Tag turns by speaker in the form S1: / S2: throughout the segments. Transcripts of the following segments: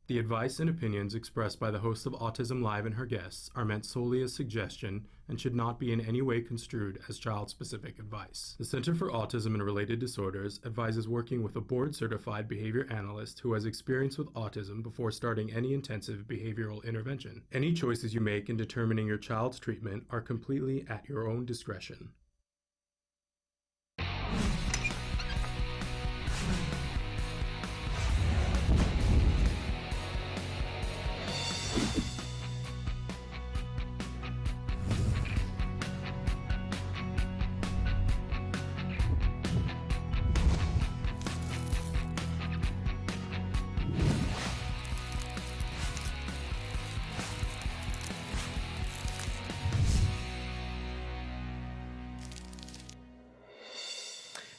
S1: The advice and opinions expressed by the host of Autism Live and her guests are meant solely as suggestion and should not be in any way construed as child-specific advice. The Center for Autism and Related Disorders advises working with a board-certified behavior analyst who has experience with autism before starting any intensive behavioral intervention. Any choices you make in determining your child's treatment are completely at your own discretion.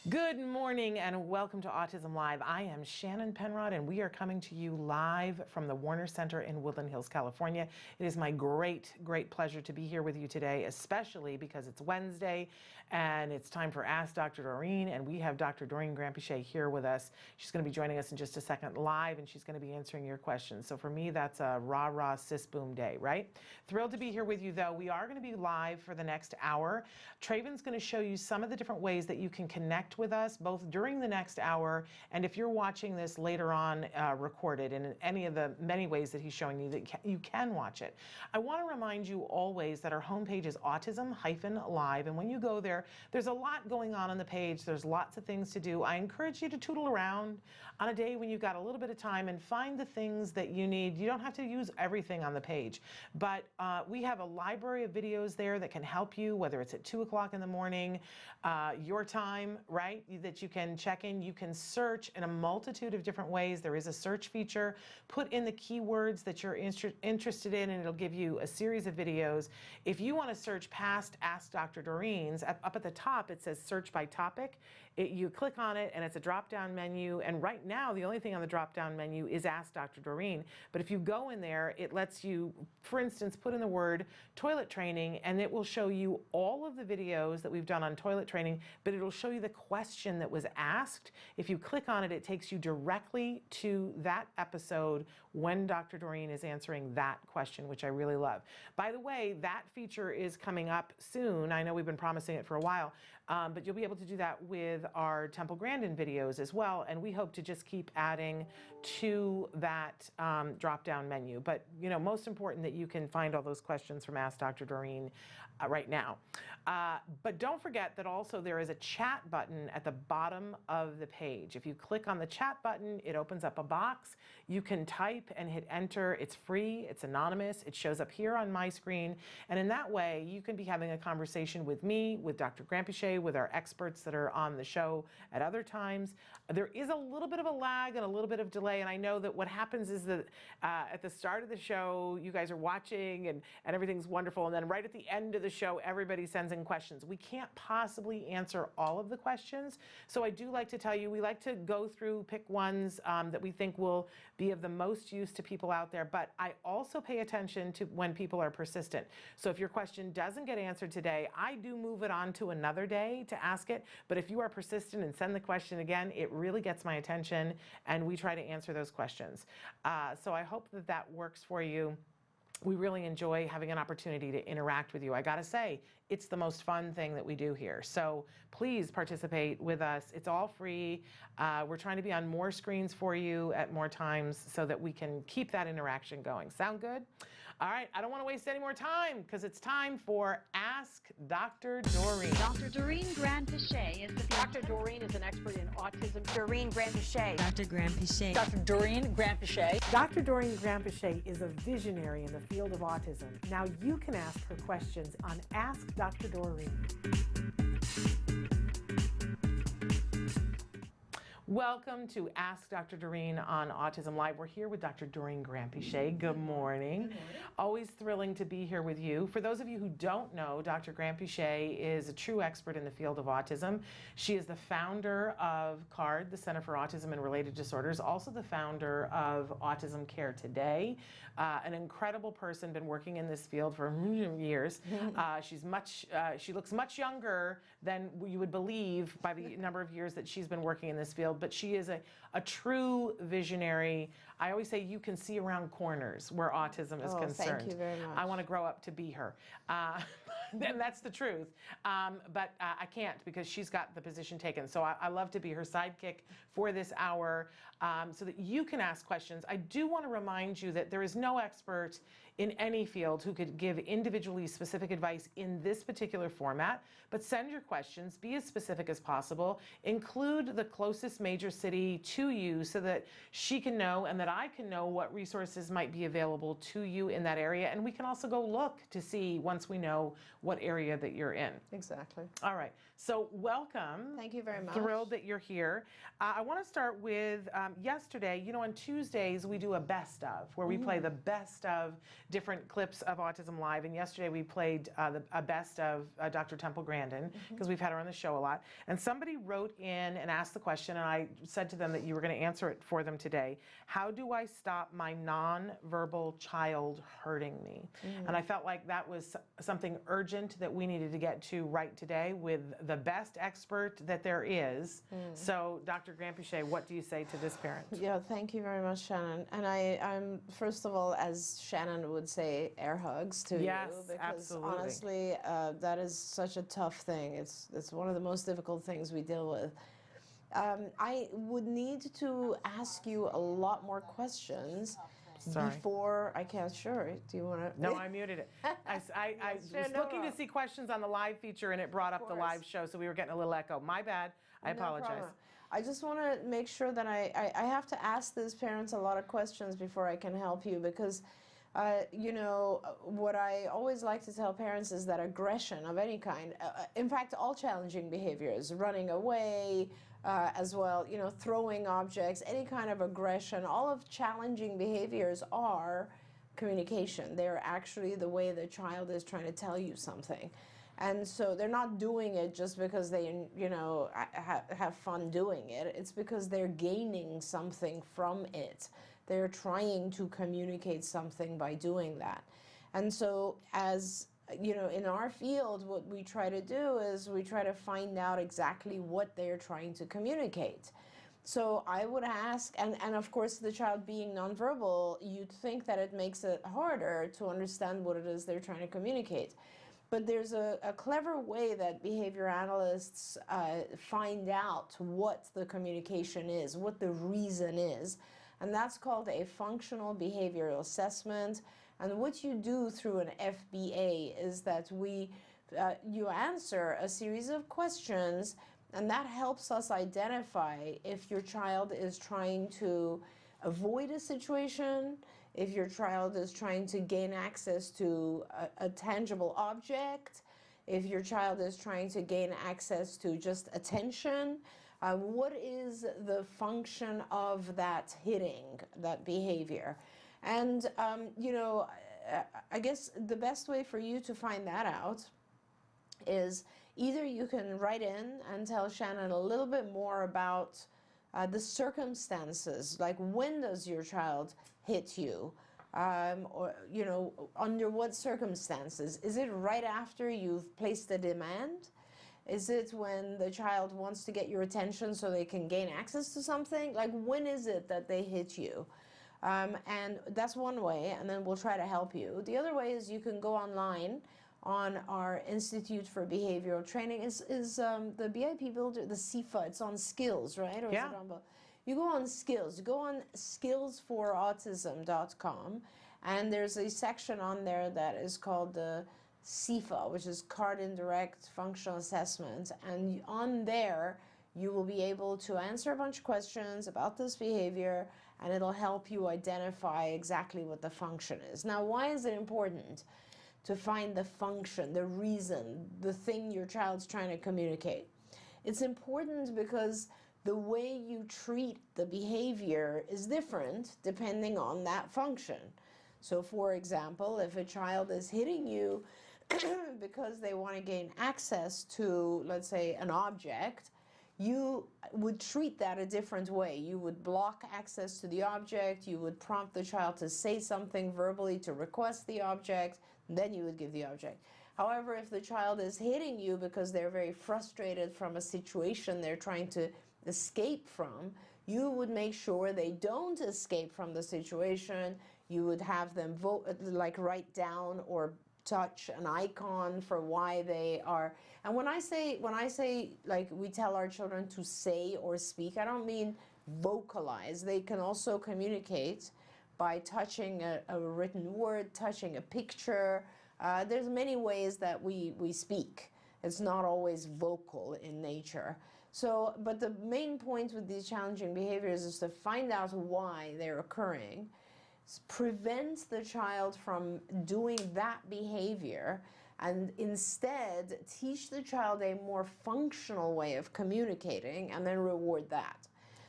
S2: Good morning and welcome to Autism Live. I am Shannon Penrod and we are coming to you live from the Warner Center in Woodland Hills, California. It is my great pleasure to be here with you today, especially because it's Wednesday and it's time for Ask Dr. Doreen, and we have Dr. Doreen Granpeesheh here with us. She's going to be joining us in just a second live and she's going to be answering your questions. So for me, that's a rah-rah sis-boom day, right? Thrilled to be here with you though. We are going to be live for the next hour. Traven's going to show you some of the different ways that you can connect with us both during the next hour and if you're watching this later on recorded in any of the many ways that he's showing you that you can watch it. I want to remind you always that our homepage is autism-live, and when you go there, there's a lot going on the page. There's lots of things to do. I encourage you to tootle around on a day when you've got a little bit of time and find the things that you need. You don't have to use everything on the page, but we have a library of videos there that can help you, whether it's at 2 o'clock in the morning, your time, right, that you can check in. You can search in a multitude of different ways. There is a search feature. Put in the keywords that you're interested in and it'll give you a series of videos. If you want to search past Ask Dr. Doreen's, up at the top it says search by topic. You click on it and it's a drop-down menu, and right now the only thing on the drop-down menu is Ask Dr. Doreen. But if you go in there, it lets you, for instance, put in the word toilet training and it will show you all of the videos that we've done on toilet training, but it'll show you the question that was asked. If you click on it, it takes you directly to that episode when Dr. Doreen is answering that question, which I really love. By the way, that feature is coming up soon. I know we've been promising it for a while, but you'll be able to do that with our Temple Grandin videos as well, and we hope to just keep adding to that drop-down menu. But you know, most important that you can find all those questions from Ask Dr. Doreen right now. But don't forget that also there is a chat button at the bottom of the page. If you click on the chat button, it opens up a box. You can type and hit enter. It's free, it's anonymous, it shows up here on my screen, and in that way you can be having a conversation with me, with Dr. Granpeesheh, with our experts that are on the show at other times. There is a little bit of a lag and a little bit of delay, and I know that what happens is that at the start of the show you guys are watching and everything's wonderful, and then right at the end of the show everybody sends in questions. We can't possibly answer all of the questions, so I do like to tell you we like to go through, pick ones that we think will be of the most use to people out there, but I also pay attention to when people are persistent. So if your question doesn't get answered today, I do move it on to another day to ask it, but if you are persistent and send the question again, it really gets my attention and we try to answer those questions. So I hope that that works for you. We really enjoy having an opportunity to interact with you. I gotta say, it's the most fun thing that we do here. So please participate with us. It's all free. We're trying to be on more screens for you at more times so that we can keep that interaction going. Sound good? All right, I don't want to waste any more time because it's time for Ask Dr. Doreen.
S3: Dr. Doreen Granpeesheh is the
S4: Dr. Doreen is an expert in autism.
S3: Doreen Granpeesheh.
S5: Dr. Granpeesheh.
S4: Dr. Doreen Granpeesheh.
S2: Dr. Doreen Granpeesheh is a visionary in the field of autism. Now you can ask her questions on Ask Dr. Doreen. Welcome to Ask Dr. Doreen on Autism Live. We're here with Dr. Doreen Granpeesheh. Good morning. Good morning. Always thrilling to be here with you. For those of you who don't know, Dr. Granpeesheh is a true expert in the field of autism. She is the founder of CARD, the Center for Autism and Related Disorders, also the founder of Autism Care Today. An incredible person, been working in this field for years. She looks much younger than you would believe by the number of years that she's been working in this field, but she is a true visionary. I always say you can see around corners where autism is
S5: Oh,
S2: concerned.
S5: thank you very much.
S2: I want to grow up to be her. And that's the truth. But I can't because she's got the position taken. So I love to be her sidekick for this hour so that you can ask questions. I do want to remind you that there is no expert in any field who could give individually specific advice in this particular format, but send your questions, be as specific as possible, include the closest major city to you so that she can know and that I can know what resources might be available to you in that area. And we can also go look to see once we know what area that you're in.
S5: Exactly.
S2: All right, so welcome.
S5: Thank you very much.
S2: Thrilled that you're here. I want to start with yesterday. You know, on Tuesdays we do a best of, where we play the best of different clips of Autism Live. And yesterday we played a best of Dr. Temple Grandin, because we've had her on the show a lot. And somebody wrote in and asked the question, and I said to them that you were going to answer it for them today. How do I stop my nonverbal child hurting me? And I felt like that was something urgent that we needed to get to right today with the best expert that there is. So, Dr. Granpeesheh, what do you say to this parent?
S5: Yeah, thank you very much, Shannon. And I'm first of all, as Shannon would say, air hugs to
S2: Yes,
S5: you, because
S2: absolutely.
S5: honestly, that is such a tough thing. It's one of the most difficult things we deal with. I would need to ask you a lot more questions
S2: Sorry.
S5: before I can. Sure. Do you want to?
S2: No, I muted it. I
S5: sure,
S2: was
S5: no
S2: looking to
S5: problem.
S2: see questions on the live feature, and it brought up the
S5: course.
S2: live show, so we were getting a little echo. My bad. I
S5: No
S2: apologize.
S5: problem. I just want to make sure that I have to ask these parents a lot of questions before I can help you, because you know, what I always like to tell parents is that aggression of any kind, in fact, all challenging behaviors, running away as well, you know, throwing objects, any kind of aggression, all of challenging behaviors are communication. They're actually the way the child is trying to tell you something. And so they're not doing it just because they, you know, have fun doing it. It's because they're gaining something from it. They're trying to communicate something by doing that. And so, as you know, in our field, what we try to do is we try to find out exactly what they're trying to communicate. So I would ask, and of course, the child being nonverbal, you'd think that it makes it harder to understand what it is they're trying to communicate. But there's a clever way that behavior analysts find out what the communication is, what the reason is, and that's called a functional behavioral assessment. And what you do through an FBA is that you answer a series of questions, and that helps us identify if your child is trying to avoid a situation, if your child is trying to gain access to a tangible object, if your child is trying to gain access to just attention. What is the function of that hitting, that behavior? And, you know, I guess the best way for you to find that out is either you can write in and tell Shannon a little bit more about the circumstances, like when does your child hit you? Or, you know, under what circumstances? Is it right after you've placed a demand? Is it when the child wants to get your attention so they can gain access to something? Like, when is it that they hit you? And that's one way, and then we'll try to help you. The other way is you can go online on our Institute for Behavioral Training. Is the BIP builder, the CIFA, it's on skills, right? Or
S2: Yeah.
S5: is it on both? You go on skills. You go on skillsforautism.com, and there's a section on there that is called the CIFA, which is Card Indirect Functional Assessment. And on there, you will be able to answer a bunch of questions about this behavior, and it'll help you identify exactly what the function is. Now, why is it important to find the function, the reason, the thing your child's trying to communicate? It's important because the way you treat the behavior is different depending on that function. So, for example, if a child is hitting you because they want to gain access to, let's say, an object, you would treat that a different way. You would block access to the object, you would prompt the child to say something verbally to request the object, then you would give the object. However, if the child is hitting you because they're very frustrated from a situation they're trying to escape from, you would make sure they don't escape from the situation. You would have them like write down or touch an icon for why they are. And when I say like we tell our children to say or speak, I don't mean vocalize. They can also communicate by touching a written word, touching a picture. There's many ways that we speak. It's not always vocal in nature. So, but the main point with these challenging behaviors is to find out why they're occurring, prevent the child from doing that behavior, and instead teach the child a more functional way of communicating and then reward that.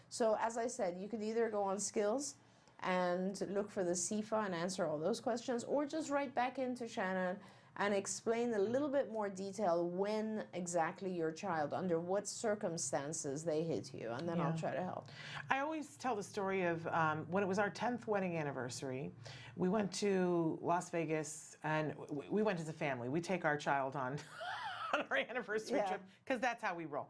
S5: So as I said, you could either go on skills and look for the CIFA and answer all those questions, or just write back into Shannon and explain a little bit more detail when exactly your child, under what circumstances they hit you, and then I'll try to help.
S2: I always tell the story of when it was our 10th wedding anniversary, we went to Las Vegas, and we went as a family. We take our child on our anniversary trip, because that's how we roll.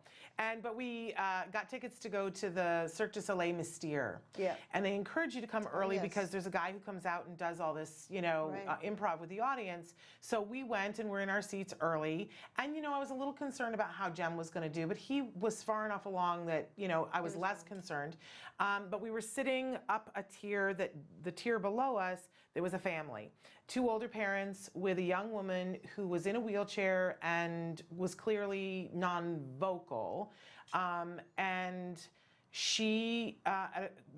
S2: But we got tickets to go to the Cirque du Soleil Mystere. Yeah. And they encourage you to come early because there's a guy who comes out and does all this, improv with the audience. So we went and we're in our seats early. And, I was a little concerned about how Jem was going to do, but he was far enough along that, I was less concerned. But we were sitting up a tier, the tier below us, there was a family. 2 older parents with a young woman who was in a wheelchair and was clearly non-vocal. And she,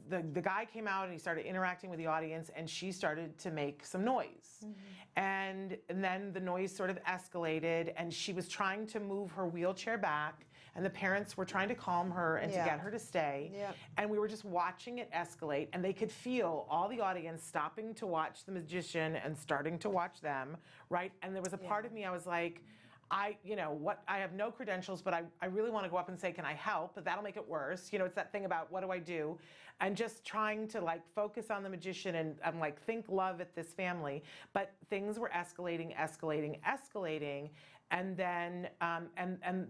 S2: the guy came out and he started interacting with the audience, and she started to make some noise. And then the noise sort of escalated, and she was trying to move her wheelchair back, and the parents were trying to calm her and to get her to stay. And we were just watching it escalate, and they could feel all the audience stopping to watch the magician and starting to watch them, right? And there was a part of me, I was like, I have no credentials, but I really want to go up and say, can I help? But that'll make it worse. It's that thing about what do I do? And just trying to focus on the magician and I'm like, think love at this family. But things were escalating. And then,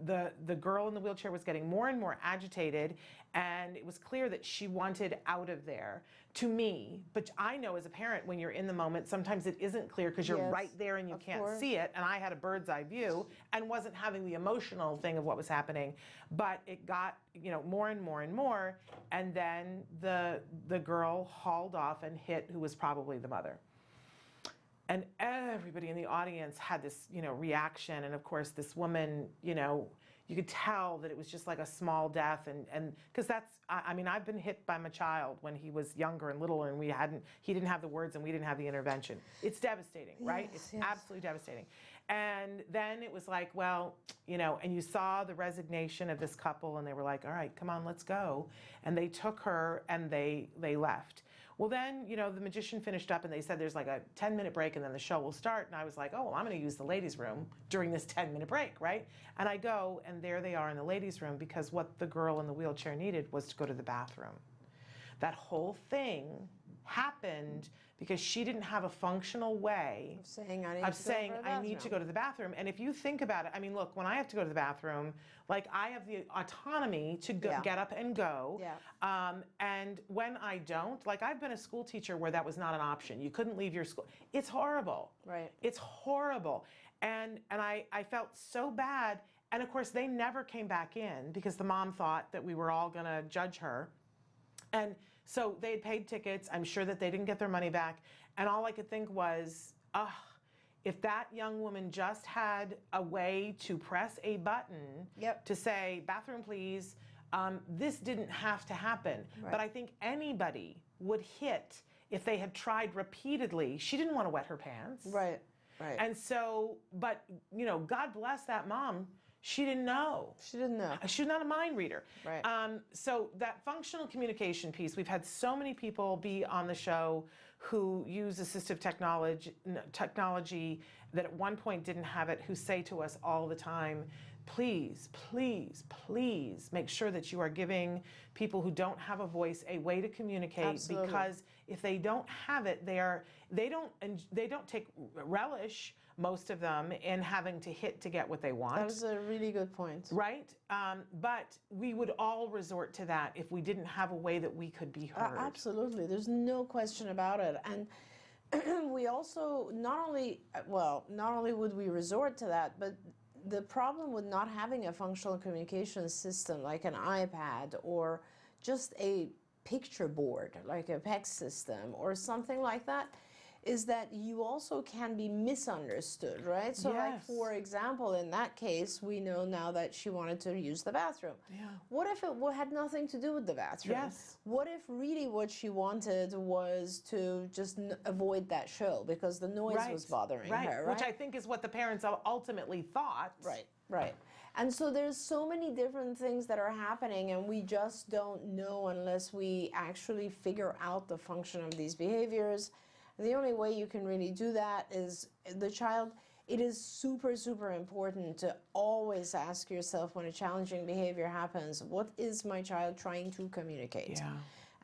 S2: the girl in the wheelchair was getting more and more agitated, and it was clear that she wanted out of there, to me. But I know as a parent, when you're in the moment, sometimes it isn't clear because you're right there and you can't see it. And I had a bird's eye view and wasn't having the emotional thing of what was happening. But it got, more and more and more. And then the girl hauled off and hit who was probably the mother. And everybody in the audience had this, reaction. And of course, this woman, you could tell that it was just like a small death. And because I've been hit by my child when he was younger and littler, and he didn't have the words and we didn't have the intervention. It's devastating, right? It's absolutely devastating. And then it was like, well, and you saw the resignation of this couple, and they were like, all right, come on, let's go. And they took her and they left. Well, then, the magician finished up and they said there's like a 10-minute break and then the show will start. And I was like, oh, well, I'm going to use the ladies' room during this 10-minute break, right? And I go, and there they are in the ladies' room, because what the girl in the wheelchair needed was to go to the bathroom. That whole thing happened because she didn't have a functional way of saying, I need to go to the bathroom. And if you think about it, look, when I have to go to the bathroom, I have the autonomy to get up and go. And when I don't, I've been a school teacher where that was not an option. You couldn't leave your school. It's horrible. Right. It's horrible. And I felt so bad. And of course, they never came back in because the mom thought that we were all going to judge her. And so they had paid tickets. I'm sure that they didn't get their money back. And all I could think was, if that young woman just had a way to press a button to say, bathroom, please, this didn't have to happen. Right. But I think anybody would hit if they had tried repeatedly. She didn't want to wet her pants. Right. And so, but, God bless that mom. She didn't know. She's not a mind reader. Right. So that functional communication piece, we've had so many people be on the show who use assistive technology that at one point didn't have it, who say to us all the time, please, please, please make sure that you are giving people who don't have a voice a way to communicate. Absolutely. Because if they don't have it, they don't take relish. most of them, in having to hit to get what they want.
S5: That was a really good point.
S2: Right? But we would all resort to that if we didn't have a way that we could be heard.
S5: Absolutely. There's no question about it. And we also not only would we resort to that, but the problem with not having a functional communication system like an iPad or just a picture board like a PEX system or something like that is that you also can be misunderstood, right? So like, for example, in that case, we know now that she wanted to use the bathroom.
S2: Yeah.
S5: What if it had nothing to do with the bathroom?
S2: Yes.
S5: What if really what she wanted was to just avoid that show because the noise was bothering her, right?
S2: Which I think is what the parents ultimately thought.
S5: Right. And so there's so many different things that are happening and we just don't know unless we actually figure out the function of these behaviors. The only way you can really do that is the child. It is super, super important to always ask yourself when a challenging behavior happens, what is my child trying to communicate?
S2: Yeah.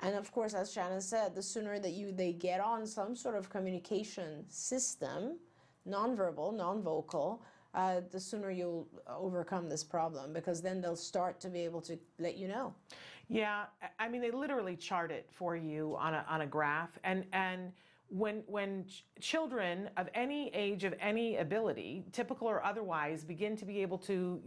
S5: And of course, as Shannon said, the sooner that they get on some sort of communication system, nonverbal, non-vocal, the sooner you'll overcome this problem because then they'll start to be able to let you know.
S2: Yeah, I mean, they literally chart it for you on a graph, and when children of any age, of any ability, typical or otherwise, begin to be able to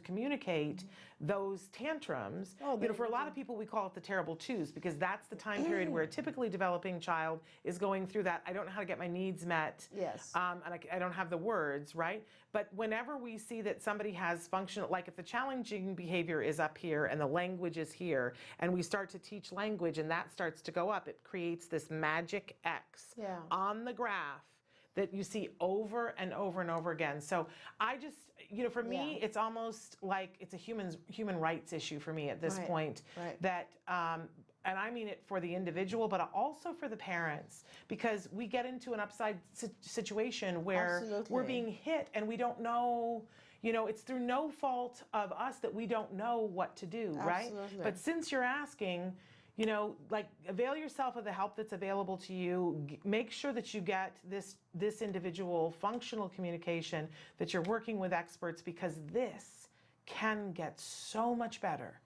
S2: communicate those tantrums, for a lot of people we call it the terrible twos because that's the time period where a typically developing child is going through that. I don't know how to get my needs met.
S5: Yes.
S2: And I don't have the words, right? But whenever we see that somebody has functional, like if the challenging behavior is up here and the language is here, and we start to teach language and that starts to go up, it creates this magic X on the graph that you see over and over and over again. So I just, for me, it's almost like it's a human rights issue for me at this point. That, and I mean it for the individual, but also for the parents, because we get into an upside situation where we're being hit and we don't know, it's through no fault of us that we don't know what to do, right? But since you're asking, avail yourself of the help that's available to you. Make sure that you get this individual functional communication, that you're working with experts, because this can get so much better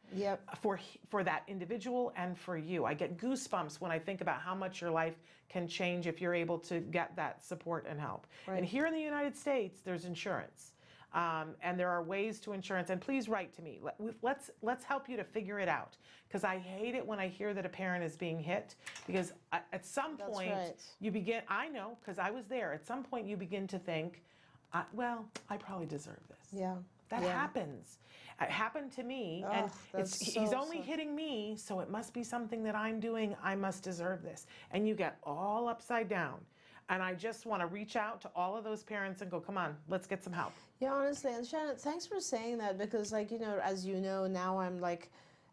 S2: for that individual and for you. I get goosebumps when I think about how much your life can change if you're able to get that support and help. And here in the United States, there's insurance. And there are ways to insurance, and please write to me. Let's help you to figure it out, because I hate it when I hear that a parent is being hit, because at some point you begin, I know, because I was there, at some point you begin to think, well, I probably deserve this. That happens. It happened to me, and he's only hitting me, so it must be something that I'm doing. I must deserve this. And you get all upside down. And I just want to reach out to all of those parents and go, come on, let's get some help.
S5: Yeah, honestly, and Shannon, thanks for saying that, because as you know, now I'm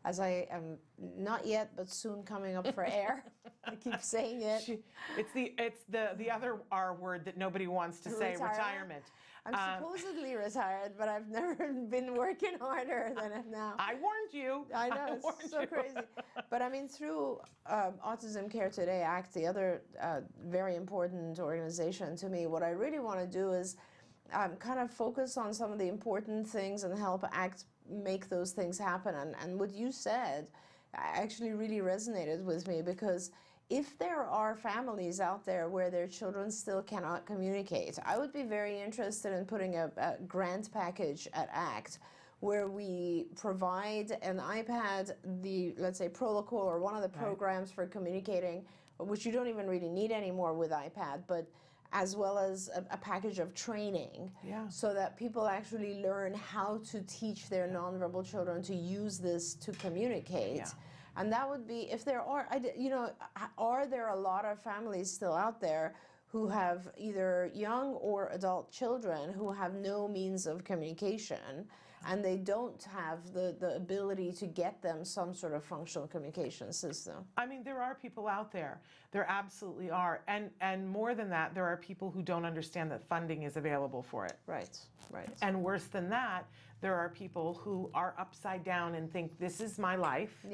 S5: as I am not yet, but soon coming up for air. I keep saying it.
S2: It's the other R word that nobody wants to say, retirement.
S5: I'm supposedly retired, but I've never been working harder than I'm now.
S2: I warned you.
S5: I know, it's so crazy. But I mean, through Autism Care Today Act, the other very important organization to me, what I really want to do is kind of focus on some of the important things and help ACT make those things happen. And what you said actually really resonated with me, because if there are families out there where their children still cannot communicate, I would be very interested in putting a grant package at ACT where we provide an iPad, let's say Protocol or one of the programs for communicating, which you don't even really need anymore with iPad, but as well as a package of training, so that people actually learn how to teach their nonverbal children to use this to communicate. And that would be, if there are, are there a lot of families still out there who have either young or adult children who have no means of communication, and they don't have the ability to get them some sort of functional communication system?
S2: I mean, there are people out there. There absolutely are. And more than that, there are people who don't understand that funding is available for it.
S5: Right.
S2: And worse than that, there are people who are upside down and think, this is my life,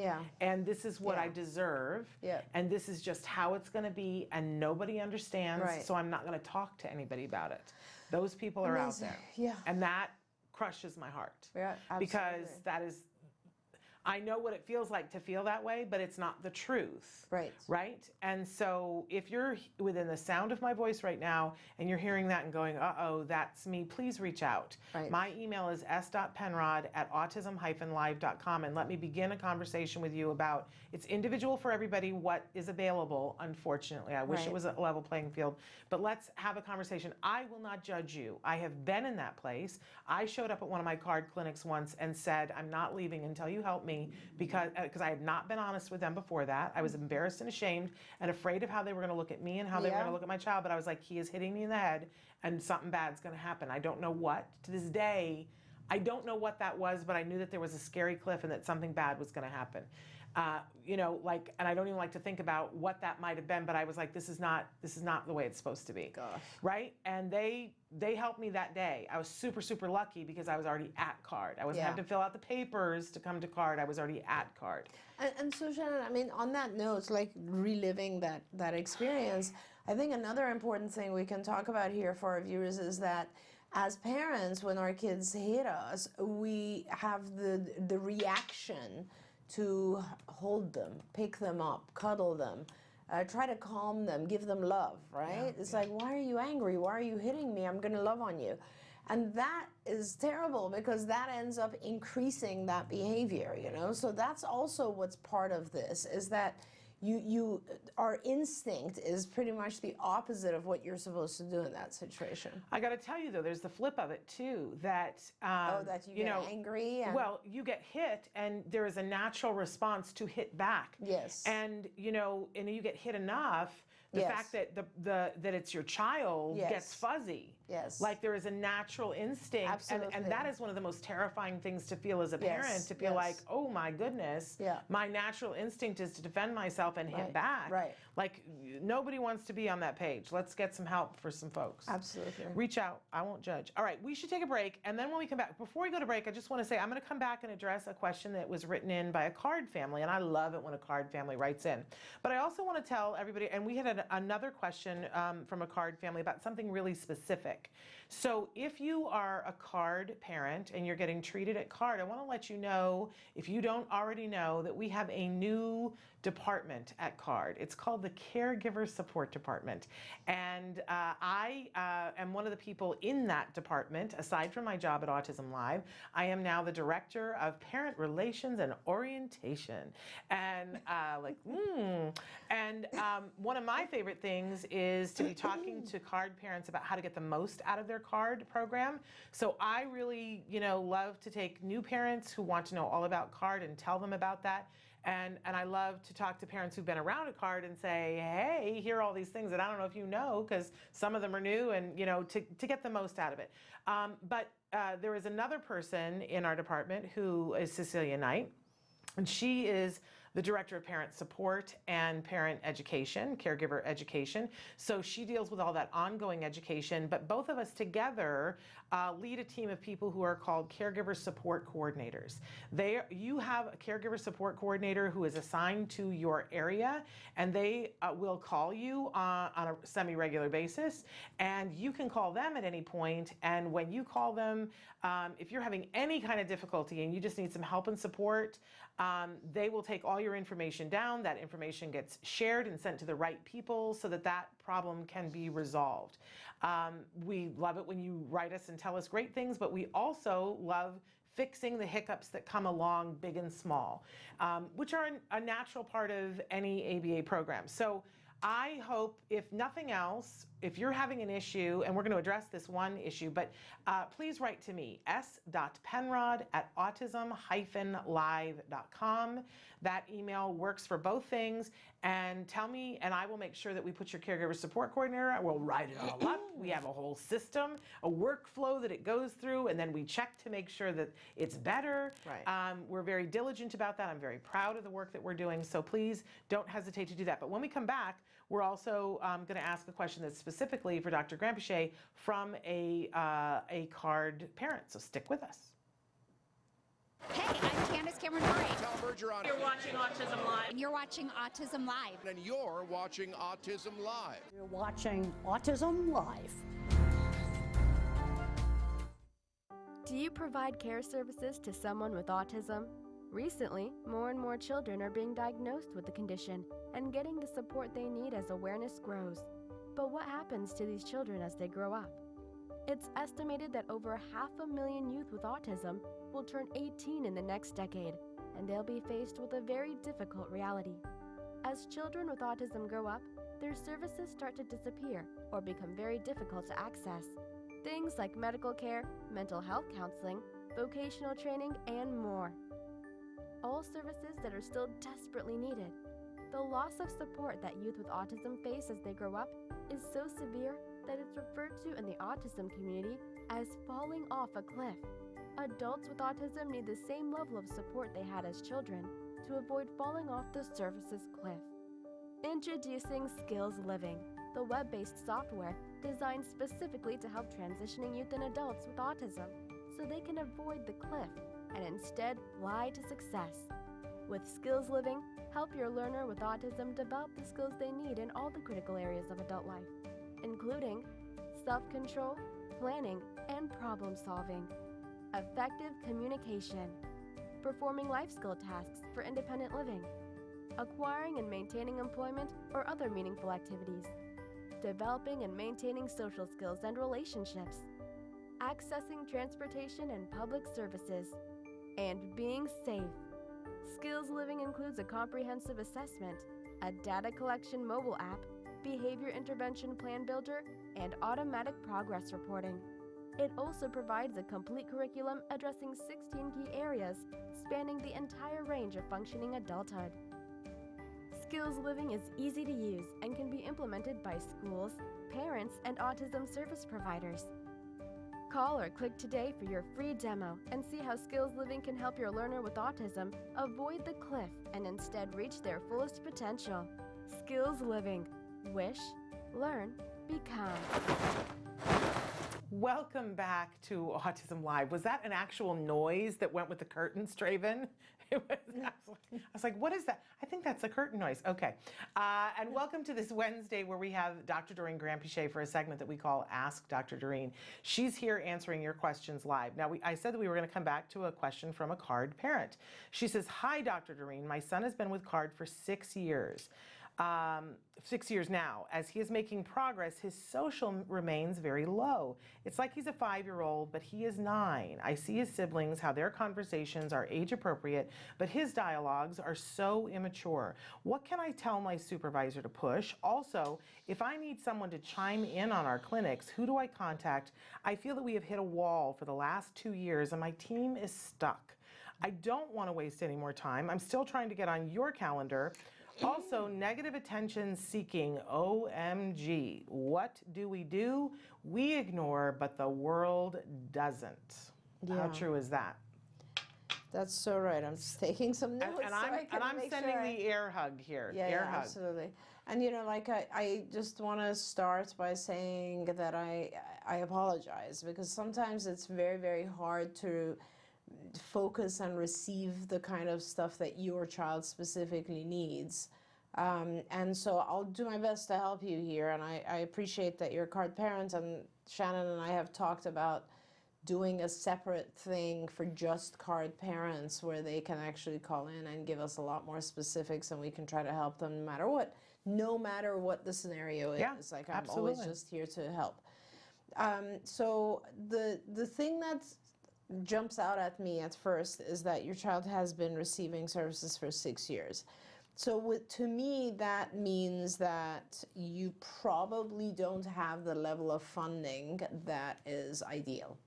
S2: and this is what I deserve, and this is just how it's going to be, and nobody understands, so I'm not going to talk to anybody about it. Those people are out
S5: Amazing.
S2: there.
S5: Yeah.
S2: And that crushes my heart.
S5: Yeah,
S2: because
S5: absolutely.
S2: that is, I know what it feels like to feel that way, but it's not the truth.
S5: Right.
S2: Right? And so if you're within the sound of my voice right now and you're hearing that and going, uh-oh, that's me, please reach out.
S5: Right.
S2: My email is s.penrod@autism-live.com, and let me begin a conversation with you about, it's individual for everybody what is available, unfortunately. I wish it
S5: Right.
S2: was a level playing field, but let's have a conversation. I will not judge you. I have been in that place. I showed up at one of my card clinics once and said, I'm not leaving until you help me, because I had not been honest with them before that. I was embarrassed and ashamed and afraid of how they were going to look at me and how they were
S5: Yeah.
S2: going to look at my child, but I was like, he is hitting me in the head and something bad's going to happen. I don't know what. To this day, I don't know what that was, but I knew that there was a scary cliff and that something bad was going to happen. And I don't even like to think about what that might have been, but I was like, this is not the way it's supposed to be.
S5: Gosh.
S2: Right? And they helped me that day. I was super, super lucky because I was already at CARD. I wasn't
S5: Yeah.
S2: having to fill out the papers to come to CARD. I was already at CARD.
S5: And so, Shannon, I mean, on that note, like reliving that experience, I think another important thing we can talk about here for our viewers is that as parents, when our kids hit us, we have the reaction to hold them, pick them up, cuddle them, try to calm them, give them love, right? It's like, why are you angry? Why are you hitting me? I'm going to love on you. And that is terrible because that ends up increasing that behavior, you know? So that's also what's part of this, is that our instinct is pretty much the opposite of what you're supposed to do in that situation.
S2: I got to tell you, though, there's the flip of it, too, that,
S5: That you get angry and...
S2: Well, you get hit, and there is a natural response to hit back.
S5: Yes.
S2: And, and you get hit enough, the
S5: Yes.
S2: fact that that it's your child
S5: Yes.
S2: gets fuzzy.
S5: Yes.
S2: Like there is a natural instinct.
S5: Absolutely.
S2: And that is one of the most terrifying things to feel as a
S5: Yes,
S2: parent, to feel
S5: yes.
S2: like, oh my goodness,
S5: Yeah.
S2: my natural instinct is to defend myself and hit
S5: Right,
S2: back.
S5: right.
S2: Like nobody wants to be on that page. Let's get some help for some folks.
S5: Absolutely.
S2: Reach out. I won't judge. All right, we should take a break. And then when we come back, before we go to break, I just want to say I'm going to come back and address a question that was written in by a CARD family. And I love it when a CARD family writes in. But I also want to tell everybody, and we had another question from a CARD family about something really specific. So if you are a CARD parent and you're getting treated at CARD, I want to let you know, if you don't already know, that we have a new department at CARD. It's called the Caregiver Support Department. And I am one of the people in that department. Aside from my job at Autism Live, I am now the Director of Parent Relations and Orientation. And one of my favorite things is to be talking to CARD parents about how to get the most out of their CARD program. So I really, love to take new parents who want to know all about CARD and tell them about that. And I love to talk to parents who've been around at CARD and say, hey, here are all these things that I don't know if you know, because some of them are new, and to get the most out of it. But there is another person in our department who is Cecilia Knight, and she is the Director of Parent Support and Parent Education, Caregiver Education. So she deals with all that ongoing education, but both of us together lead a team of people who are called Caregiver Support Coordinators. You have a Caregiver Support Coordinator who is assigned to your area, and they will call you on a semi-regular basis, and you can call them at any point. And when you call them, if you're having any kind of difficulty and you just need some help and support, they will take all your information down. That information gets shared and sent to the right people so that that problem can be resolved. We love it when you write us and tell us great things, but we also love fixing the hiccups that come along, big and small, which are a natural part of any ABA program. So I hope, if nothing else, if you're having an issue, and we're going to address this one issue, but please write to me, s.penrod@autism-live.com. That email works for both things. And tell me, and I will make sure that we put your Caregiver Support Coordinator. We'll write it all up. We have a whole system, a workflow that it goes through, and then we check to make sure that it's better.
S5: Right.
S2: We're very diligent about that. I'm very proud of the work that we're doing. So please don't hesitate to do that. But when we come back, we're also going to ask a question that's specifically for Dr. Granpeesheh from a CARD parent. So stick with us.
S6: Hey, I'm Candace Cameron Murray.
S7: Tom Bergeron.
S4: You're watching Autism Live.
S6: And you're watching Autism Live.
S7: And you're watching Autism Live.
S8: You're watching Autism Live.
S7: Do you provide care services to someone with autism? Recently, more and more children are being diagnosed with the condition and getting the support they need as awareness grows. But what happens to these children as they grow up? It's estimated that over 500,000 youth with autism will turn 18 in the next decade, and they'll be faced with a very difficult reality. As children with autism grow up, their services start to disappear or become very difficult to access. Things like medical care, mental health counseling, vocational training, and more. All services that are still desperately needed. The loss of support that youth with autism face as they grow up is so severe that it's referred to in the autism community as falling off a cliff. Adults with autism need the same level of support they had as children to avoid falling off the services cliff. Introducing Skills Living, the web-based software designed specifically to help transitioning youth and adults with autism so they can avoid the cliff and instead fly to success. With Skills Living, help your learner with autism develop the skills they need in all the critical areas of adult life, including self-control, planning, and problem-solving, effective communication, performing life skill tasks for independent living, acquiring and maintaining employment or other meaningful activities, developing and maintaining social skills and relationships, accessing transportation and public services, and being safe. Skills Living includes a comprehensive assessment, a data collection mobile app, behavior intervention plan builder, and automatic progress reporting. It also provides a complete curriculum addressing 16 key areas spanning the entire range of functioning adulthood. Skills Living is easy to use and can be implemented by schools, parents, and autism service providers. Call or click today for your free demo and see how Skills Living can help your learner with autism avoid the cliff and instead reach their fullest potential. Skills Living. Wish, learn, become.
S2: Welcome back to Autism Live. Was that an actual noise that went with the curtain, Straven? It was, I was like, what is that? I think that's a curtain noise. Okay. And welcome to this Wednesday where we have Dr. Doreen Granpeesheh for a segment that we call Ask Dr. Doreen. She's here answering your questions live. Now, I said that we were going to come back to a question from a CARD parent. She says, hi, Dr. Doreen. My son has been with CARD for 6 years. 6 years now. As he is making progress, his social remains very low. It's like he's a 5-year-old, but he is 9. I see his siblings, how their conversations are age appropriate, but his dialogues are so immature. What can I tell my supervisor to push? Also, if I need someone to chime in on our clinics, who do I contact? I feel that we have hit a wall for the last 2 years and my team is stuck. I don't want to waste any more time. I'm still trying to get on your calendar. Also, negative attention seeking, OMG. What do? We ignore, but the world doesn't.
S5: Yeah.
S2: How true is that?
S5: That's so right. I'm just taking some notes.
S2: And I'm sending the air hug here.
S5: Yeah,
S2: air hug.
S5: Absolutely. And you know, like I just want to start by saying that I apologize because sometimes it's very, very hard to focus and receive the kind of stuff that your child specifically needs. And so I'll do my best to help you here. And I appreciate that you're a CARD parent, and Shannon and I have talked about doing a separate thing for just CARD parents where they can actually call in and give us a lot more specifics, and we can try to help them no matter what the scenario is. Like, I'm always just here to help. So the thing that jumps out at me at first is that your child has been receiving services for 6 years. So to me, that means that you probably don't have the level of funding that is ideal,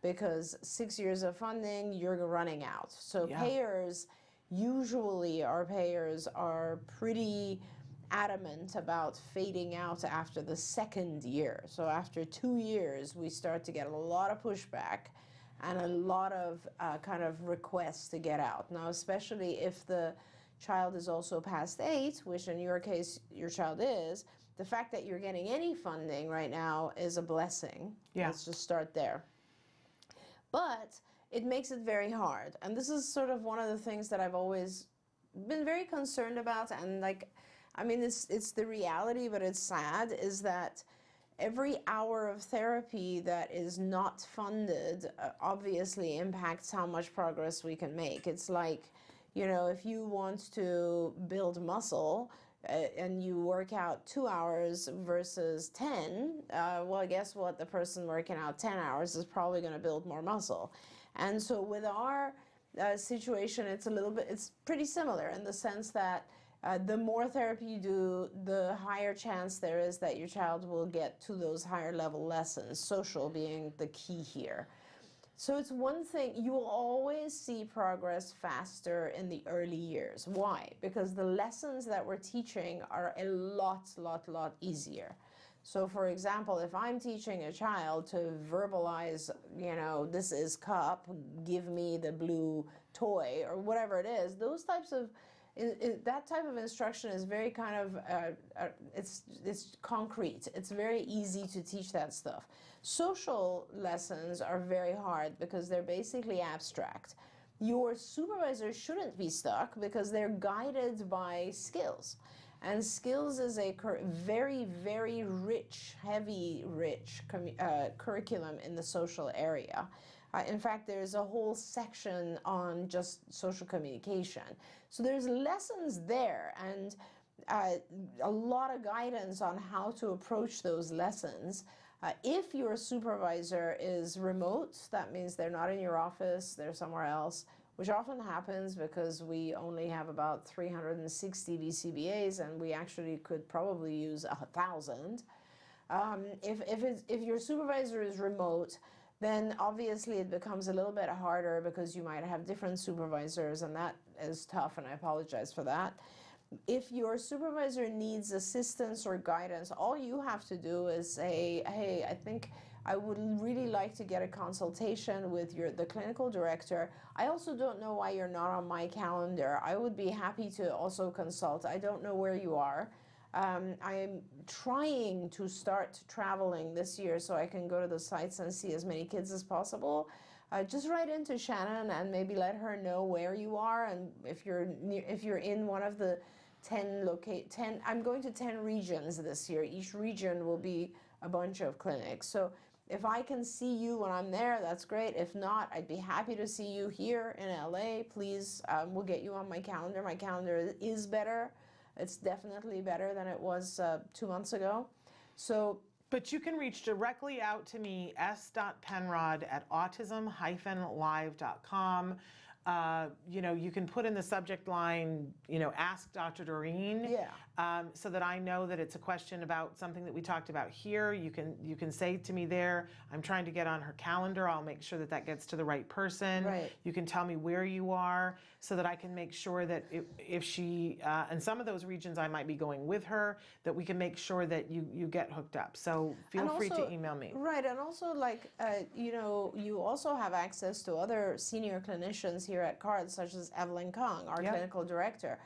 S5: because 6 years of funding, you're running out. So payers, usually our payers are pretty adamant about fading out after the second year. So after 2 years, we start to get a lot of pushback and a lot of kind of requests to get out. Now, especially if the child is also past 8, which in your case, your child is, the fact that you're getting any funding right now is a blessing. Yeah. Let's just start there. But it makes it very hard. And this is sort of one of the things that I've always been very concerned about. And like, I mean, it's the reality, but it's sad, is that every hour of therapy that is not funded obviously impacts how much progress we can make. It's like, you know, if you want to build muscle and you work out 2 hours versus 10, well, guess what? The person working out 10 hours is probably going to build more muscle. And so with our situation, it's pretty similar in the sense that the more therapy you do, the higher chance there is that your child will get to those higher level lessons, social being the key here. So it's one thing, you will always see progress faster in the early years. Why? Because the lessons that we're teaching are a lot easier. So for example, if I'm teaching a child to verbalize, you know, this is cup, give me the blue toy, or whatever it is, those types of that type of instruction is very kind of, it's concrete. It's very easy to teach that stuff. Social lessons are very hard because they're basically abstract. Your supervisor shouldn't be stuck because they're guided by skills. And skills is a very rich, rich curriculum in the social area. In fact, there's a whole section on just social communication. So there's lessons there and a lot of guidance on how to approach those lessons. If your supervisor is remote, that means they're not in your office, they're somewhere else, which often happens because we only have about 360 VCBAs and we actually could probably use 1,000. If your supervisor is remote, then obviously it becomes a little bit harder because you might have different supervisors, and that is tough, and I apologize for that. If your supervisor needs assistance or guidance, all you have to do is say, hey, I think I would really like to get a consultation with the clinical director. I also don't know why you're not on my calendar. I would be happy to also consult. I don't know where you are. I am trying to start traveling this year so I can go to the sites and see as many kids as possible. Just write into Shannon and maybe let her know where you are, and if you're in one of the 10, I'm going to 10 regions this year. Each region will be a bunch of clinics. So if I can see you when I'm there, that's great. If not, I'd be happy to see you here in LA. Please, we'll get you on my calendar. My calendar is better. It's definitely better than it was 2 months ago. So,
S2: but you can reach directly out to me, s.penrod@autism-live.com. You know, you can put in the subject line, you know, ask Dr. Doreen, so that I know that it's a question about something that we talked about here. You can say to me there, I'm trying to get on her calendar. I'll make sure that that gets to the right person.
S5: Right.
S2: You can tell me where you are so that I can make sure that if she, in some of those regions I might be going with her, that we can make sure that you get hooked up. So feel free to email me.
S5: Right, and also like, you know, you also have access to other senior clinicians here at CARD, such as Evelyn Kong, our clinical director.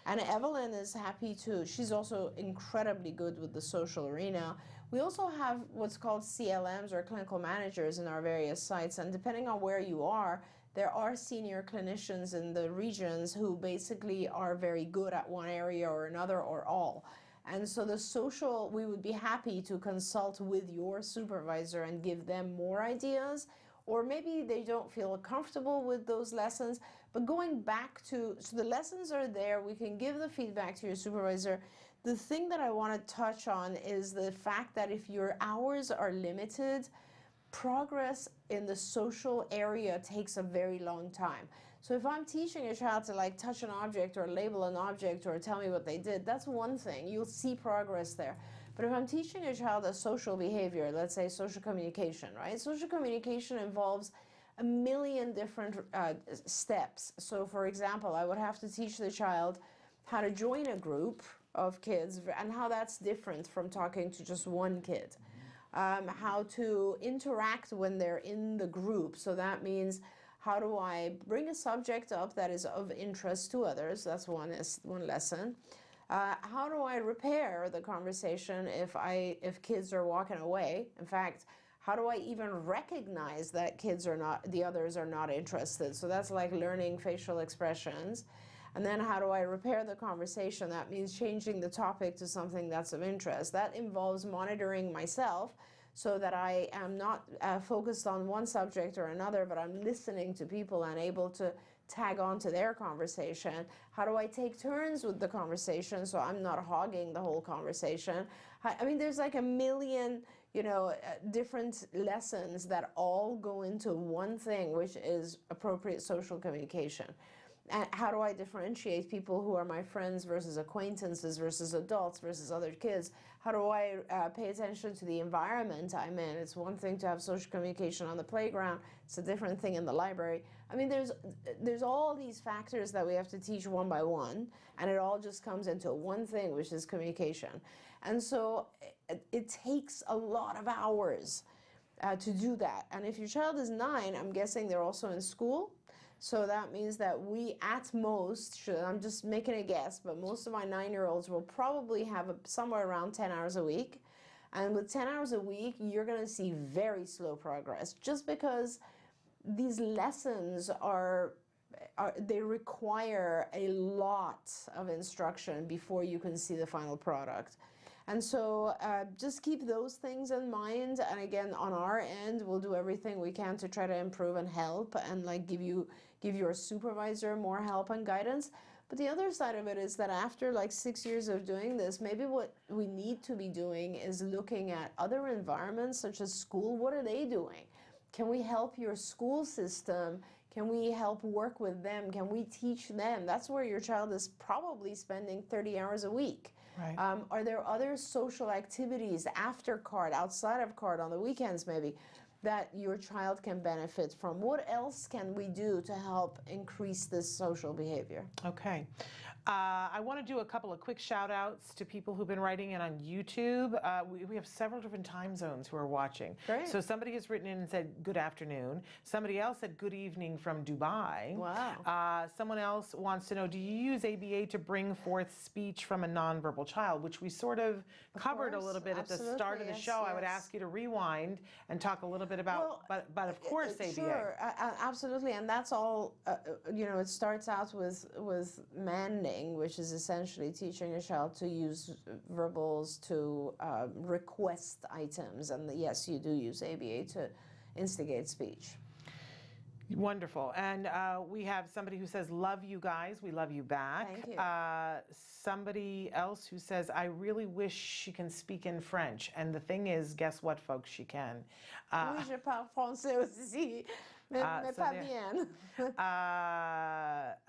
S5: And Evelyn is happy to, she's also incredibly good with the social arena. We also have what's called CLMs, or clinical managers, in our various sites, and depending on where you are, there are senior clinicians in the regions who basically are very good at one area or another or all. And so the social, we would be happy to consult with your supervisor and give them more ideas, or maybe they don't feel comfortable with those lessons. But going back to, so the lessons are there, we can give the feedback to your supervisor. The thing that I want to touch on is the fact that if your hours are limited, progress in the social area takes a very long time. So if I'm teaching a child to like touch an object or label an object or tell me what they did, that's one thing. You'll see progress there. But if I'm teaching a child a social behavior, let's say social communication, right? Social communication involves a million different steps. So for example, I would have to teach the child how to join a group of kids and how that's different from talking to just one kid. How to interact when they're in the group. So that means, how do I bring a subject up that is of interest to others? That's one lesson. How do I repair the conversation if kids are walking away? In fact, how do I even recognize that the others are not interested? So that's like learning facial expressions. And then how do I repair the conversation? That means changing the topic to something that's of interest. That involves monitoring myself so that I am not focused on one subject or another, but I'm listening to people and able to tag on to their conversation. How do I take turns with the conversation so I'm not hogging the whole conversation? I mean, there's like a million, different lessons that all go into one thing, which is appropriate social communication. And how do I differentiate people who are my friends versus acquaintances versus adults versus other kids? How do I pay attention to the environment I'm in? It's one thing to have social communication on the playground. It's a different thing in the library. I mean, there's all these factors that we have to teach one by one, and it all just comes into one thing, which is communication. And so it takes a lot of hours to do that. And if your child is 9, I'm guessing they're also in school. So that means that we at most, I'm just making a guess, but most of my 9-year-olds will probably have somewhere around 10 hours a week. And with 10 hours a week, you're going to see very slow progress, just because these lessons they require a lot of instruction before you can see the final product. And so just keep those things in mind. And again, on our end, we'll do everything we can to try to improve and help and like give your supervisor more help and guidance. But the other side of it is that after like 6 years of doing this, maybe what we need to be doing is looking at other environments such as school. What are they doing? Can we help your school system? Can we help work with them? Can we teach them? That's where your child is probably spending 30 hours a week.
S2: Right.
S5: Are there other social activities after CARD, outside of CARD, on the weekends maybe, that your child can benefit from? What else can we do to help increase this social behavior?
S2: Okay. I want to do a couple of quick shout outs to people who've been writing in on YouTube. We have several different time zones who are watching.
S5: Great.
S2: So somebody has written in and said good afternoon. Somebody else said good evening from Dubai.
S5: Wow.
S2: Someone else wants to know, do you use ABA to bring forth speech from a nonverbal child, which we sort of covered a little bit at the start of the show. I would ask you to rewind and talk a little bit about, but of course ABA.
S5: Sure, absolutely, and that's all, it starts out with manding, which is essentially teaching a child to use verbals to request items, and yes, you do use ABA to instigate speech.
S2: Wonderful. And we have somebody who says, love you guys. We love you back.
S5: Thank you.
S2: Somebody else who says, I really wish she can speak in French. And the thing is, guess what, folks? She can.
S5: Oui, je parle français aussi, mais pas bien.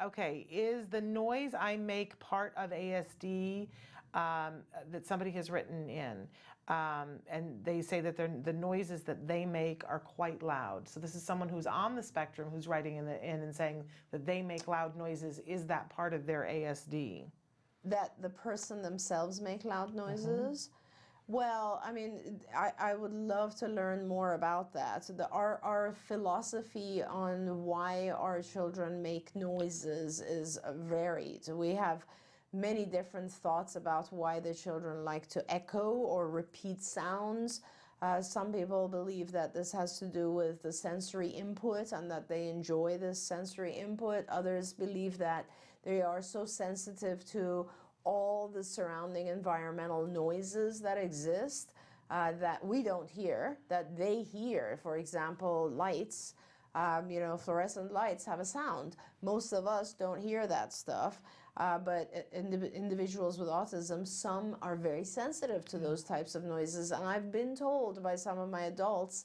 S2: Okay. Is the noise I make part of ASD that somebody has written in? And they say that the noises that they make are quite loud. So this is someone who's on the spectrum who's writing in and saying that they make loud noises. Is that part of their ASD? That
S5: the person themselves make loud noises? Mm-hmm. Well, I mean, I would love to learn more about that. So our philosophy on why our children make noises is varied. We have many different thoughts about why the children like to echo or repeat sounds. Some people believe that this has to do with the sensory input and that they enjoy this sensory input. Others believe that they are so sensitive to all the surrounding environmental noises that exist that we don't hear, that they hear. For example, lights, fluorescent lights have a sound. Most of us don't hear that stuff. But individuals with autism, some are very sensitive to those types of noises. And I've been told by some of my adults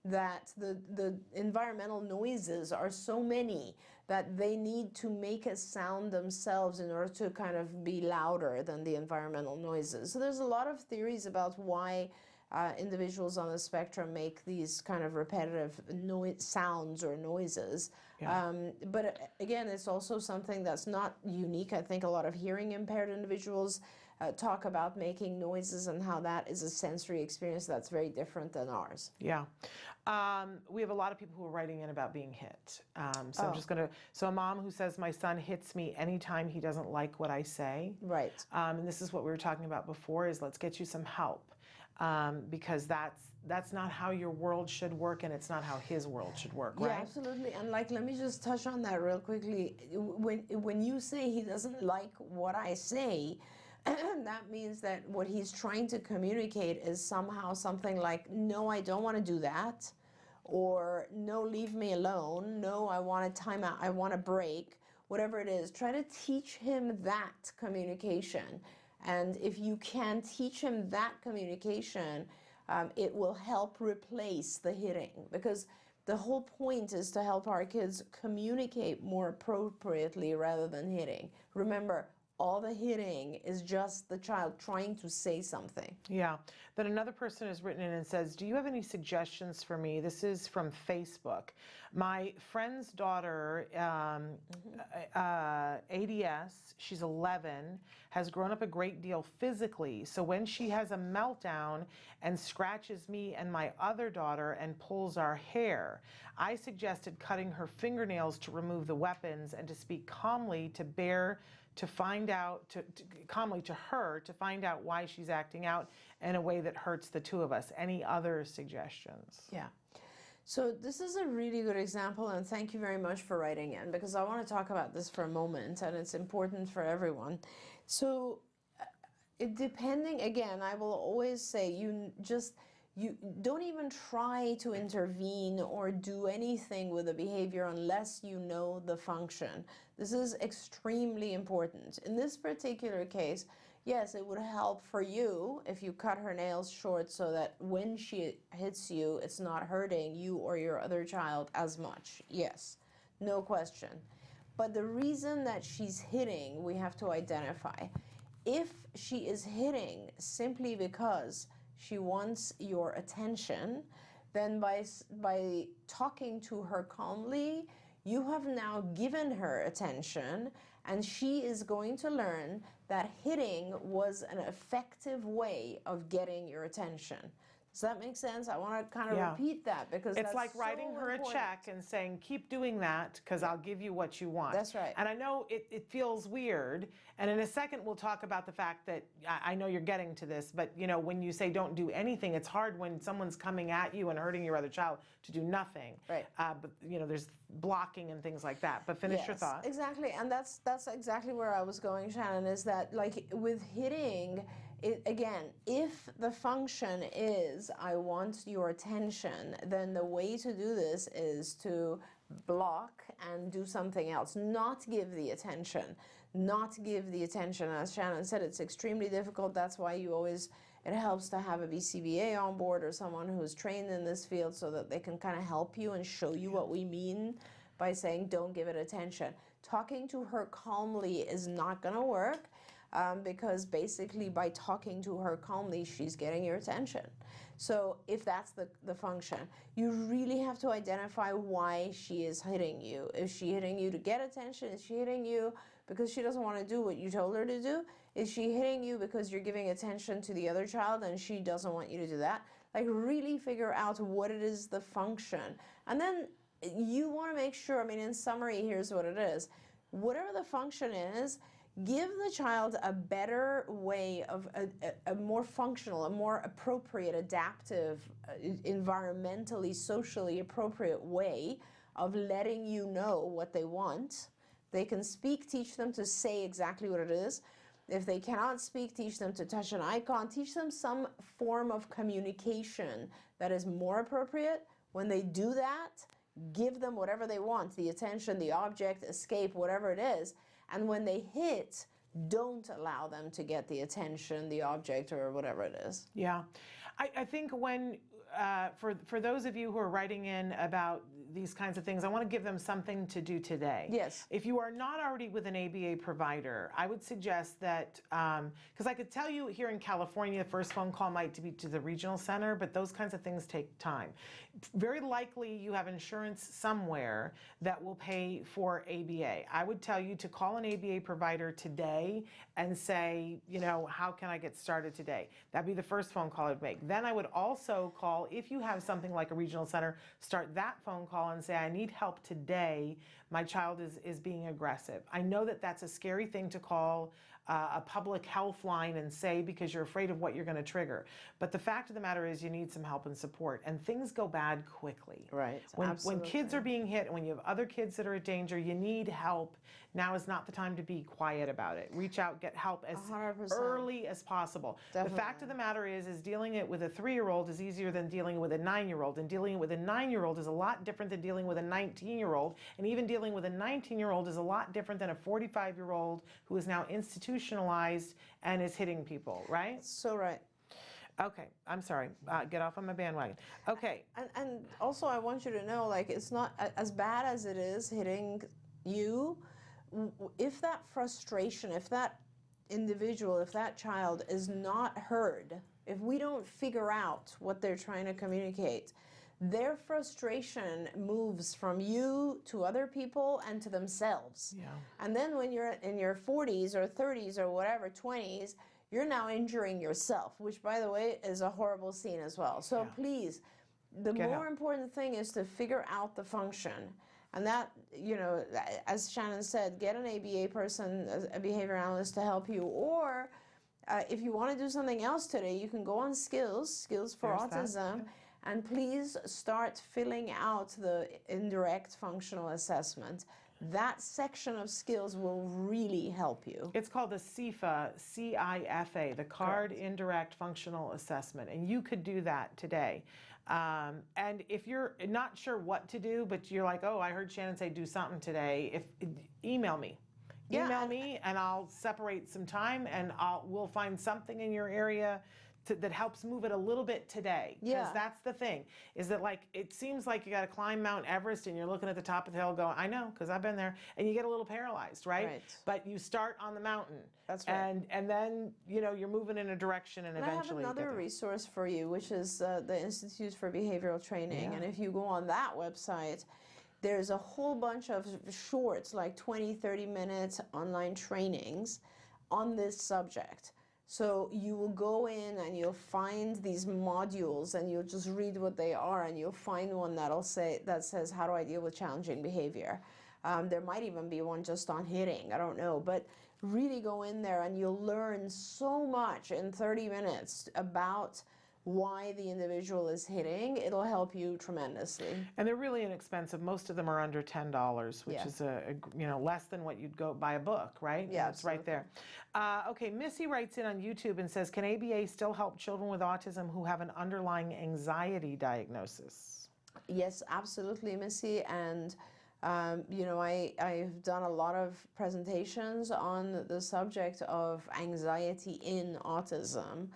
S5: that the environmental noises are so many that they need to make a sound themselves in order to kind of be louder than the environmental noises. So there's a lot of theories about why individuals on the spectrum make these kind of repetitive sounds or noises. Yeah. But again, it's also something that's not unique. I think a lot of hearing impaired individuals talk about making noises and how that is a sensory experience that's very different than ours.
S2: Yeah. We have a lot of people who are writing in about being hit. I'm just going to, so a mom who says, my son hits me anytime he doesn't like what I say.
S5: Right.
S2: And this is what we were talking about before, is let's get you some help. Because that's not how your world should work, and it's not how his world should work,
S5: Yeah,
S2: right?
S5: absolutely. And like, let me just touch on that real quickly. When you say he doesn't like what I say, that means that what he's trying to communicate is somehow something like, no, I don't want to do that, or no, leave me alone, no, I want a timeout, I want a break, whatever it is. Try to teach him that communication. And if you can teach him that communication, it will help replace the hitting, because the whole point is to help our kids communicate more appropriately rather than hitting. Remember, all the hitting is just the child trying to say something.
S2: Yeah. Then another person has written in and says, do you have any suggestions for me? This is from Facebook. My friend's daughter, ADS, she's 11, has grown up a great deal physically. So when she has a meltdown and scratches me and my other daughter and pulls our hair, I suggested cutting her fingernails to remove the weapons and to speak calmly to find out, calmly to her, to find out why she's acting out in a way that hurts the two of us. Any other suggestions?
S5: Yeah. So this is a really good example, and thank you very much for writing in, because I want to talk about this for a moment, and it's important for everyone. So depending, again, I will always say, you don't even try to intervene or do anything with the behavior unless you know the function. This is extremely important. In this particular case, yes, it would help for you if you cut her nails short so that when she hits you, it's not hurting you or your other child as much. Yes, no question. But the reason that she's hitting, we have to identify. If she is hitting simply because she wants your attention, then by talking to her calmly, you have now given her attention, and she is going to learn that hitting was an effective way of getting your attention. Does that make sense? I want to kind of repeat that, because
S2: it's
S5: that's
S2: like
S5: so
S2: writing her
S5: important.
S2: a check and saying, keep doing that because I'll give you what you want.
S5: That's right.
S2: And I know it feels weird. And in a second, we'll talk about the fact that I know you're getting to this, but you know, when you say don't do anything, it's hard when someone's coming at you and hurting your other child to do nothing. Right. But you know, there's blocking and things like that. But finish your thought.
S5: Exactly. And that's exactly where I was going, Shannon, is that like with hitting, again, if the function is I want your attention, then the way to do this is to block and do something else, not give the attention, As Shannon said, it's extremely difficult. That's why it helps to have a BCBA on board or someone who's trained in this field so that they can kind of help you and show you what we mean by saying don't give it attention. Talking to her calmly is not going to work. Because basically by talking to her calmly, she's getting your attention. So if that's the function, you really have to identify why she is hitting you. Is she hitting you to get attention? Is she hitting you because she doesn't want to do what you told her to do? Is she hitting you because you're giving attention to the other child and she doesn't want you to do that? Like, really figure out what it is, the function. And then you want to make sure, I mean, in summary, here's what it is. Whatever the function is, give the child a better way of a more functional, a more appropriate, adaptive, environmentally, socially appropriate way of letting you know what they want. They can speak, teach them to say exactly what it is. If they cannot speak, teach them to touch an icon, teach them some form of communication that is more appropriate. When they do that, give them whatever they want, the attention, the object, escape, whatever it is. And when they hit, don't allow them to get the attention, the object, or whatever it is.
S2: Yeah. I think when, for those of you who are writing in about these kinds of things, I want to give them something to do today.
S5: Yes.
S2: If you are not already with an ABA provider, I would suggest that, because I could tell you here in California, the first phone call might be to the regional center, but those kinds of things take time. Very likely you have insurance somewhere that will pay for ABA. I would tell you to call an ABA provider today and say, you know, how can I get started today? That'd be the first phone call I'd make. Then I would also call, if you have something like a regional center, start that phone call call and say, I need help today. My child is being aggressive. I know that that's a scary thing to call a public health line and say because you're afraid of what you're going to trigger. But the fact of the matter is you need some help and support, and things go bad quickly.
S5: Right.
S2: When kids are being hit and when you have other kids that are at danger, you need help. Now is not the time to be quiet about it. Reach out, get help as
S5: 100%.
S2: early as possible.
S5: Definitely.
S2: The fact of the matter is dealing it with a 3-year-old is easier than dealing with a 9-year-old. And dealing with a 9-year-old is a lot different than dealing with a 19-year-old. And even dealing with a 19-year-old is a lot different than a 45-year-old who is now institutionalized and is hitting people, right?
S5: So right.
S2: Okay, I'm sorry. Get off on my bandwagon. Okay.
S5: And also I want you to know, like, it's not as bad as it is hitting you. If that frustration, if that individual, if that child is not heard, if we don't figure out what they're trying to communicate, their frustration moves from you to other people and to themselves.
S2: Yeah.
S5: And then when you're in your 40s or 30s or whatever, 20s, you're now injuring yourself, which, by the way, is a horrible scene as well. So please, the more important thing is to figure out the function. And that, you know, as Shannon said, get an ABA person, a behavior analyst to help you. Or if you want to do something else today, you can go on Skills for Autism, and please start filling out the indirect functional assessment. That section of Skills will really help you.
S2: It's called the CIFA, C-I-F-A, the Card Indirect Functional Assessment, and you could do that today. And if you're not sure what to do, but you're like, oh, I heard Shannon say do something today, email me. Email me, and I'll separate some time, and we'll find something in your area that helps move it a little bit today. Because that's the thing, is that, like, it seems like you got to climb Mount Everest and you're looking at the top of the hill going, I know, because I've been there, and you get a little paralyzed, right? But you start on the mountain.
S5: That's right.
S2: And then, you know, you're moving in a direction, and eventually
S5: I have another resource for you, which is the Institute for Behavioral Training. And if you go on that website, there's a whole bunch of shorts, like 20, 30-minute online trainings on this subject. So you will go in and you'll find these modules, and you'll just read what they are, and you'll find one that says how do I deal with challenging behavior. There might even be one just on hitting, I don't know, but really go in there and you'll learn so much in 30 minutes about why the individual is hitting. It'll help you tremendously.
S2: And they're really inexpensive. Most of them are under $10, which is less than what you'd go buy a book, right?
S5: Yeah,
S2: it's right there. Okay, Missy writes in on YouTube and says, can ABA still help children with autism who have an underlying anxiety diagnosis?
S5: Yes, absolutely, Missy. And you know, I've done a lot of presentations on the subject of anxiety in autism.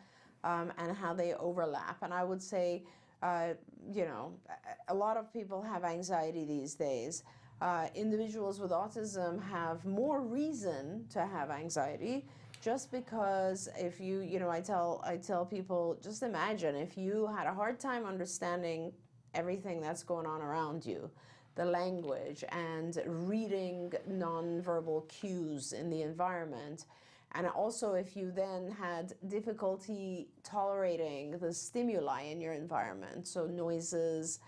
S5: And how they overlap. And I would say, you know, a lot of people have anxiety these days. Individuals with autism have more reason to have anxiety, just because if you know, I tell people, just imagine if you had a hard time understanding everything that's going on around you, the language and reading nonverbal cues in the environment. And also if you then had difficulty tolerating the stimuli in your environment, so noises,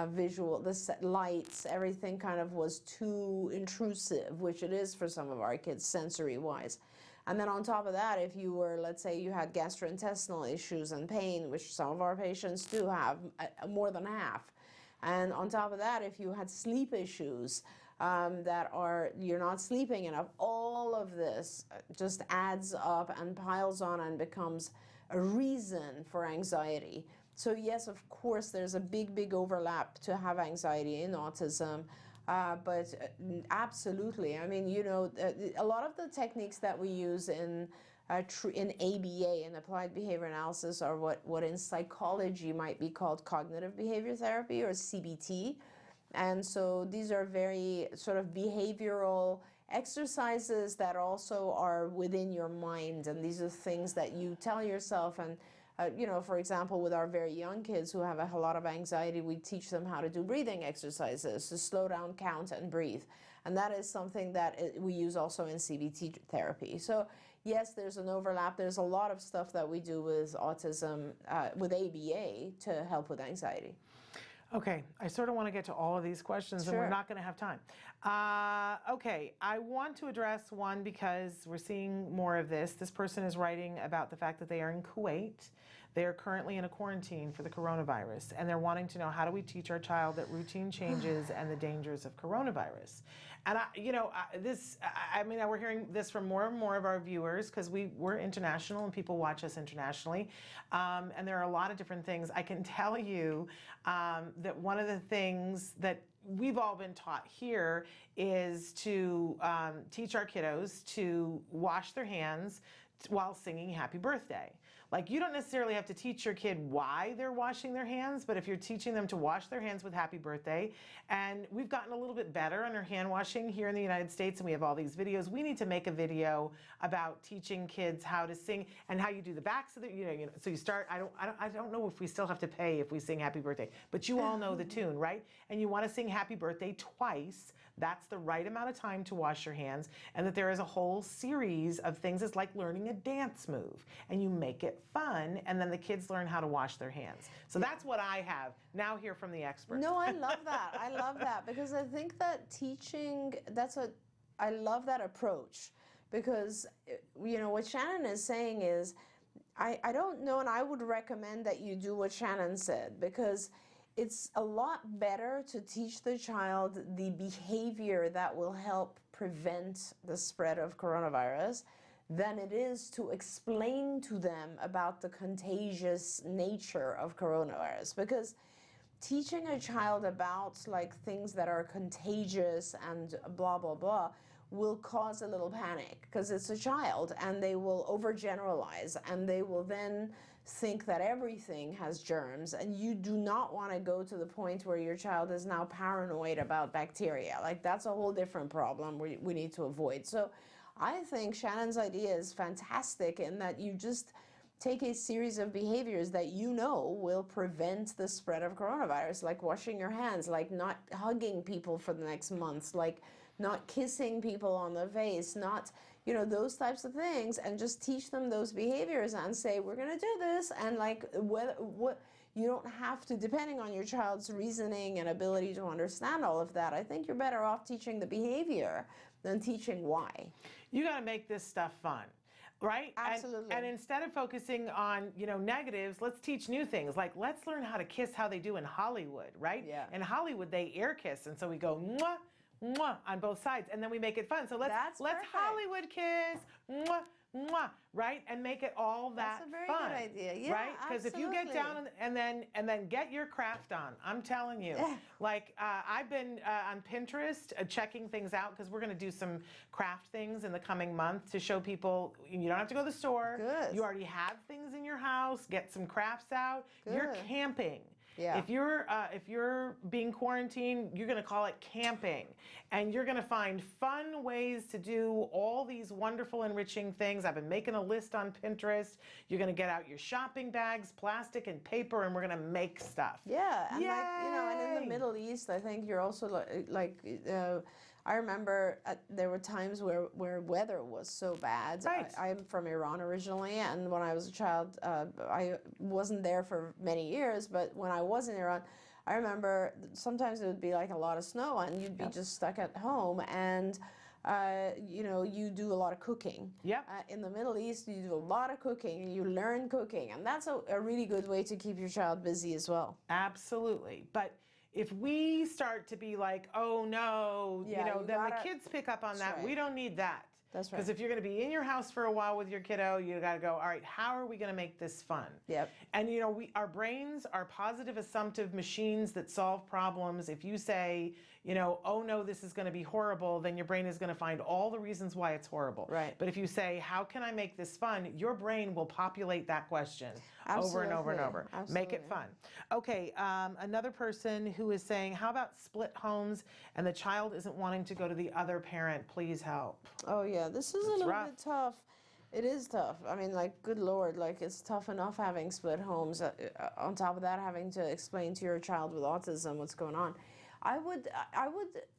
S5: visual, the lights, everything kind of was too intrusive, which it is for some of our kids sensory-wise. And then on top of that, if you were, let's say you had gastrointestinal issues and pain, which some of our patients do have, more than half. And on top of that, if you had sleep issues, you're not sleeping enough, all of this just adds up and piles on and becomes a reason for anxiety. So yes, of course, there's a big overlap to have anxiety in autism, but absolutely. I mean, you know, a lot of the techniques that we use in ABA, in applied behavior analysis, are what in psychology might be called cognitive behavior therapy, or CBT. And so these are very sort of behavioral exercises that also are within your mind, and these are things that you tell yourself. And you know, for example, with our very young kids who have a lot of anxiety, we teach them how to do breathing exercises, to slow down, count, and breathe. And that is something that we use also in CBT therapy. So yes, there's an overlap. There's a lot of stuff that we do with autism, with ABA, to help with anxiety.
S2: Okay, I sort of want to get to all of these questions, and we're
S5: Sure.
S2: not going to have time. Okay, I want to address one because we're seeing more of this. This person is writing about the fact that they are in Kuwait. They are currently in a quarantine for the coronavirus, and they're wanting to know, how do we teach our child that routine changes and the dangers of coronavirus? And we're hearing this from more and more of our viewers because we're international and people watch us internationally, and there are a lot of different things. I can tell you that one of the things that we've all been taught here is to teach our kiddos to wash their hands while singing Happy Birthday. Like, you don't necessarily have to teach your kid why they're washing their hands, but if you're teaching them to wash their hands with Happy Birthday, and we've gotten a little bit better on our hand washing here in the United States, and we have all these videos. We need to make a video about teaching kids how to sing and how you do the backs of the, so you start, I don't know if we still have to pay if we sing Happy Birthday, but you all know the tune, right? And you want to sing Happy Birthday twice. That's the right amount of time to wash your hands, and that there is a whole series of things. It's like learning a dance move, and you make it fun, and then the kids learn how to wash their hands. So that's what I have. Now hear from the expert.
S5: No, I love that. I love that because I think that teaching, I love that approach because, what Shannon is saying is, I don't know, and I would recommend that you do what Shannon said, because it's a lot better to teach the child the behavior that will help prevent the spread of coronavirus than it is to explain to them about the contagious nature of coronavirus. Because teaching a child about like things that are contagious and blah, blah, blah will cause a little panic because it's a child, and they will overgeneralize, and they will then think that everything has germs, and you do not want to go to the point where your child is now paranoid about bacteria. Like, that's a whole different problem we need to avoid. So I think Shannon's idea is fantastic in that you just take a series of behaviors that will prevent the spread of coronavirus, like washing your hands, like not hugging people for the next month, like not kissing people on the face, not, those types of things, and just teach them those behaviors and say, we're going to do this. And like, what you don't have to, depending on your child's reasoning and ability to understand all of that, I think you're better off teaching the behavior than teaching why.
S2: You got to make this stuff fun. Right?
S5: Absolutely.
S2: And instead of focusing on, negatives, let's teach new things. Like, let's learn how to kiss how they do in Hollywood, right?
S5: Yeah.
S2: In Hollywood, they air kiss. And so we go, mwah, mwah, on both sides. And then we make it fun. So let's
S5: perfect.
S2: Hollywood kiss, mwah, mwah, right? And make it all that
S5: That's a very
S2: fun.
S5: good idea. Yeah,
S2: right? Because if you get down and then get your craft on, I'm telling you. Like, I've been on Pinterest checking things out because we're going to do some craft things in the coming month to show people you don't have to go to the store.
S5: Good.
S2: You already have things in your house. Get some crafts out. You're
S5: Good.
S2: camping.
S5: Yeah.
S2: If you're being quarantined, you're going to call it camping, and you're going to find fun ways to do all these wonderful, enriching things. I've been making a list on Pinterest. You're going to get out your shopping bags, plastic and paper, and we're going to make stuff.
S5: Yeah, and
S2: Yay!
S5: and in the Middle East, I think you're also I remember there were times where weather was so bad.
S2: Right.
S5: I'm from Iran originally, and when I was a child, I wasn't there for many years, but when I was in Iran, I remember sometimes it would be like a lot of snow, and you'd be just stuck at home, and you do a lot of cooking.
S2: Yeah.
S5: In the Middle East, you do a lot of cooking, you learn cooking, and that's a really good way to keep your child busy as well.
S2: Absolutely. But if we start to be like, oh no, then the kids pick up on that.
S5: right.
S2: We don't need that.
S5: That's right.
S2: Because if you're going to be in your house for a while with your kiddo, you got to go, all right, how are we going to make this fun?
S5: Yep.
S2: And our brains are positive assumptive machines that solve problems. If you say, oh no, this is going to be horrible, then your brain is going to find all the reasons why it's horrible.
S5: Right.
S2: But if you say, how can I make this fun? Your brain will populate that question over and over and over. Make it fun. Okay, another person who is saying, how about split homes and the child isn't wanting to go to the other parent? Please help.
S5: Oh yeah, this is a little
S2: rough.
S5: bit tough. It is tough. I mean, like, good Lord, like, it's tough enough having split homes. On top of that, having to explain to your child with autism what's going on. I would,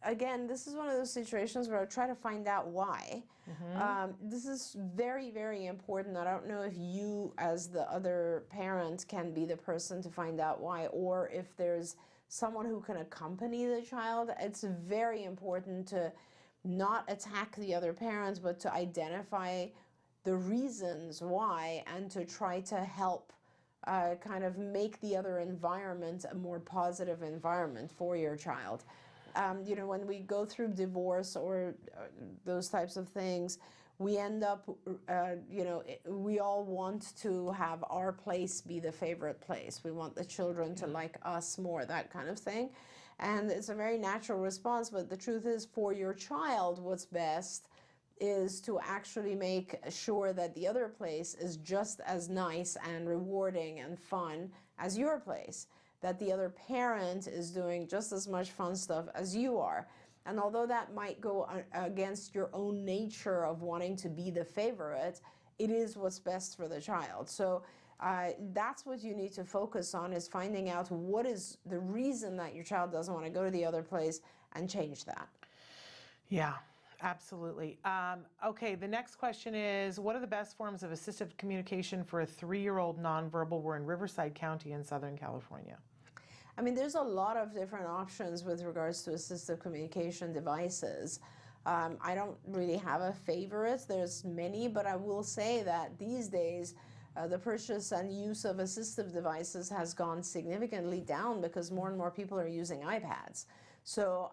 S5: again, this is one of those situations where I try to find out why. This is very, very important. I don't know if you, as the other parent, can be the person to find out why, or if there's someone who can accompany the child. It's very important to not attack the other parents, but to identify the reasons why and to try to help kind of make the other environment a more positive environment for your child. You know, when we go through divorce or those types of things, we end up, you know, we all want to have our place be the favorite place. We want the children to like us more, that kind of thing. And it's a very natural response, but the truth is, for your child, what's best is to actually make sure that the other place is just as nice and rewarding and fun as your place, that the other parent is doing just as much fun stuff as you are. And although that might go against your own nature of wanting to be the favorite, it is what's best for the child. So that's what you need to focus on, is finding out what is the reason that your child doesn't want to go to the other place and change that.
S2: Yeah, absolutely. Okay, the next question is, what are the best forms of assistive communication for a 3-year-old nonverbal? We're in Riverside County in Southern California.
S5: I mean, there's a lot of different options with regards to assistive communication devices. I don't really have a favorite. There's many, but I will say that these days, the purchase and use of assistive devices has gone significantly down because more and more people are using iPads. So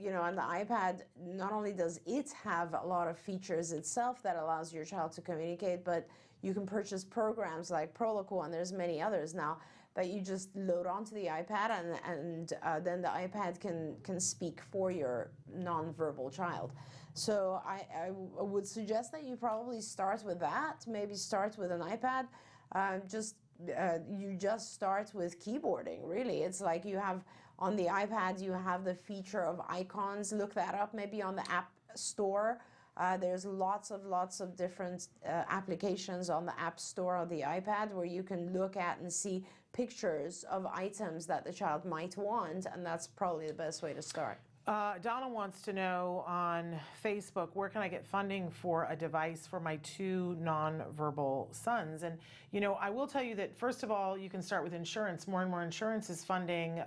S5: you know, on the iPad, not only does it have a lot of features itself that allows your child to communicate, but you can purchase programs like Proloquo, and there's many others now that you just load onto the iPad, and then the iPad can speak for your nonverbal child. So I would suggest that you probably start with that. Maybe start with an iPad. You just start with keyboarding, really. It's like you have on the iPad, you have the feature of icons. Look that up, maybe on the App Store. There's lots of different applications on the App Store of the iPad where you can look at and see pictures of items that the child might want, and that's probably the best way to start.
S2: Donna wants to know on Facebook, where can I get funding for a device for my 2 nonverbal sons? And, you know, I will tell you that, first of all, you can start with insurance. More and more insurance is funding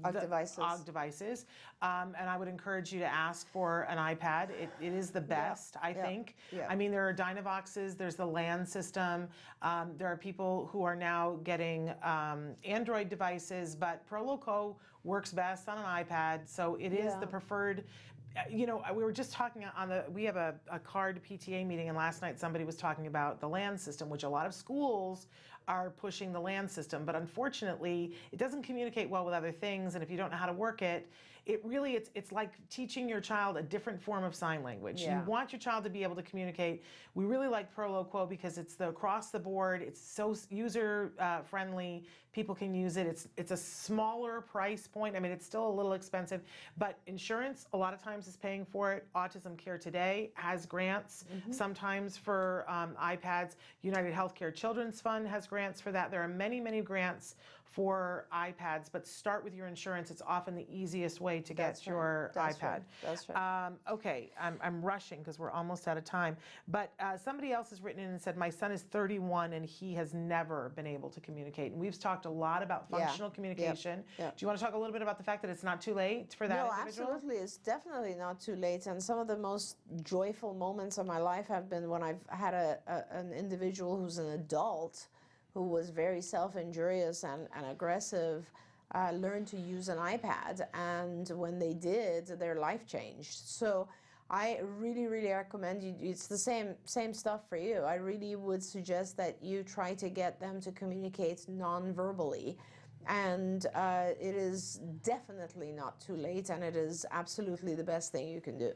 S5: Devices.
S2: devices. And I would encourage you to ask for an iPad. It is the best, I think.
S5: Yeah.
S2: I mean, there are Dynavoxes, there's the LAN system. There are people who are now getting Android devices, but Proloquo works best on an iPad, so it is the preferred. You know, we were just talking we have a CARD PTA meeting, and last night somebody was talking about the LAN system, which a lot of schools are pushing the LAN system, but unfortunately it doesn't communicate well with other things, and if you don't know how to work it, it's like teaching your child a different form of sign language.
S5: Yeah.
S2: You want your child to be able to communicate. We really like Proloquo because it's across the board, it's so user friendly, people can use it. It's a smaller price point. I mean, it's still a little expensive, but insurance a lot of times is paying for it. Autism Care Today has grants sometimes for iPads. United Healthcare Children's Fund has grants for that. There are many, many grants for iPads, but start with your insurance. It's often the easiest way to get your iPad.
S5: That's right.
S2: Okay, I'm rushing because we're almost out of time, but somebody else has written in and said, my son is 31 and he has never been able to communicate. And we've talked a lot about functional communication.
S5: Yep.
S2: Do you want to talk a little bit about the fact that it's not too late for that
S5: No,
S2: individual?
S5: absolutely. It's definitely not too late. And some of the most joyful moments of my life have been when I've had an individual who's an adult who was very self-injurious and aggressive, learn to use an iPad, and when they did, their life changed. So I really, really recommend you. It's the same stuff for you. I really would suggest that you try to get them to communicate non-verbally, and it is definitely not too late, and it is absolutely the best thing you can do.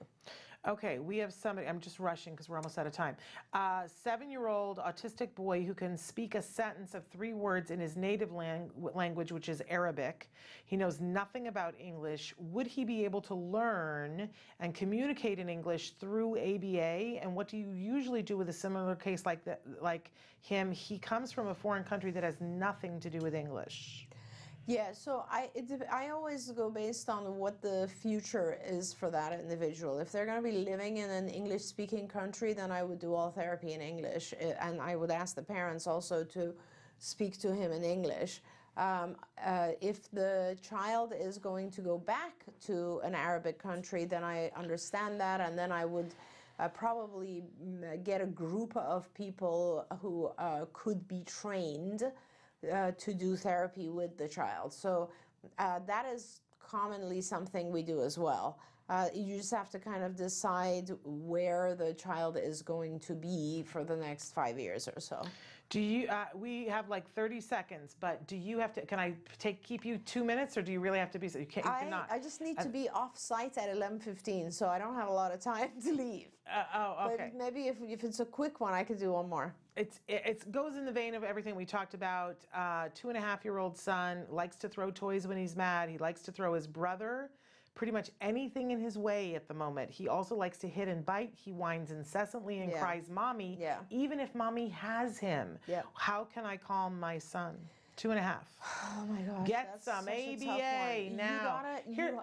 S2: Okay, we have somebody, I'm just rushing because we're almost out of time. 7-year-old autistic boy who can speak a sentence of 3 words in his native language, which is Arabic. He knows nothing about English. Would he be able to learn and communicate in English through ABA? And what do you usually do with a similar case like him? He comes from a foreign country that has nothing to do with English.
S5: Yeah, so I always go based on what the future is for that individual. If they're going to be living in an English-speaking country, then I would do all therapy in English, and I would ask the parents also to speak to him in English. If the child is going to go back to an Arabic country, then I understand that, and then I would probably get a group of people who could be trained to do therapy with the child. So that is commonly something we do as well. You just have to kind of decide where the child is going to be for the next 5 years or so.
S2: Do you, we have like 30 seconds, but do you have to, can I keep you 2 minutes, or do you really have to be, you cannot?
S5: I just need to be off site at 11:15, so I don't have a lot of time to leave.
S2: Okay.
S5: But maybe if it's a quick one, I could do one more.
S2: It goes in the vein of everything we talked about. 2.5-year-old son likes to throw toys when he's mad. He likes to throw his brother pretty much anything in his way at the moment. He also likes to hit and bite. He whines incessantly and cries mommy, even if mommy has him. How can I calm my son? 2.5.
S5: Oh my gosh.
S2: Get some ABA now.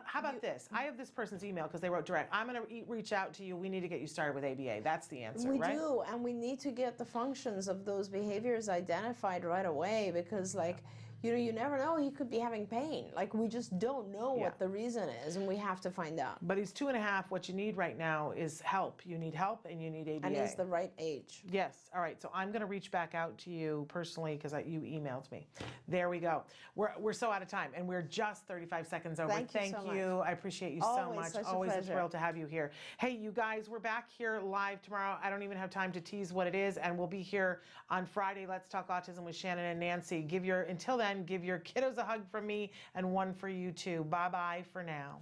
S2: How about this? I have this person's email because they wrote direct. I'm going to reach out to you. We need to get you started with ABA. That's the answer, right?
S5: We do, and we need to get the functions of those behaviors identified right away, because you never know, he could be having pain. Like, we just don't know what the reason is, and we have to find out.
S2: But he's 2.5. What you need right now is help. You need help, and you need ABA.
S5: And he's the right age.
S2: Yes. All right. So I'm going to reach back out to you personally because you emailed me. There we go. We're so out of time, and we're just 35 seconds over.
S5: Thank you so much.
S2: I appreciate you so much. Always a thrill to have you here. Hey, you guys, we're back here live tomorrow. I don't even have time to tease what it is, and we'll be here on Friday. Let's Talk Autism with Shannon and Nancy. Until then, give your kiddos a hug from me and one for you too. Bye-bye for now.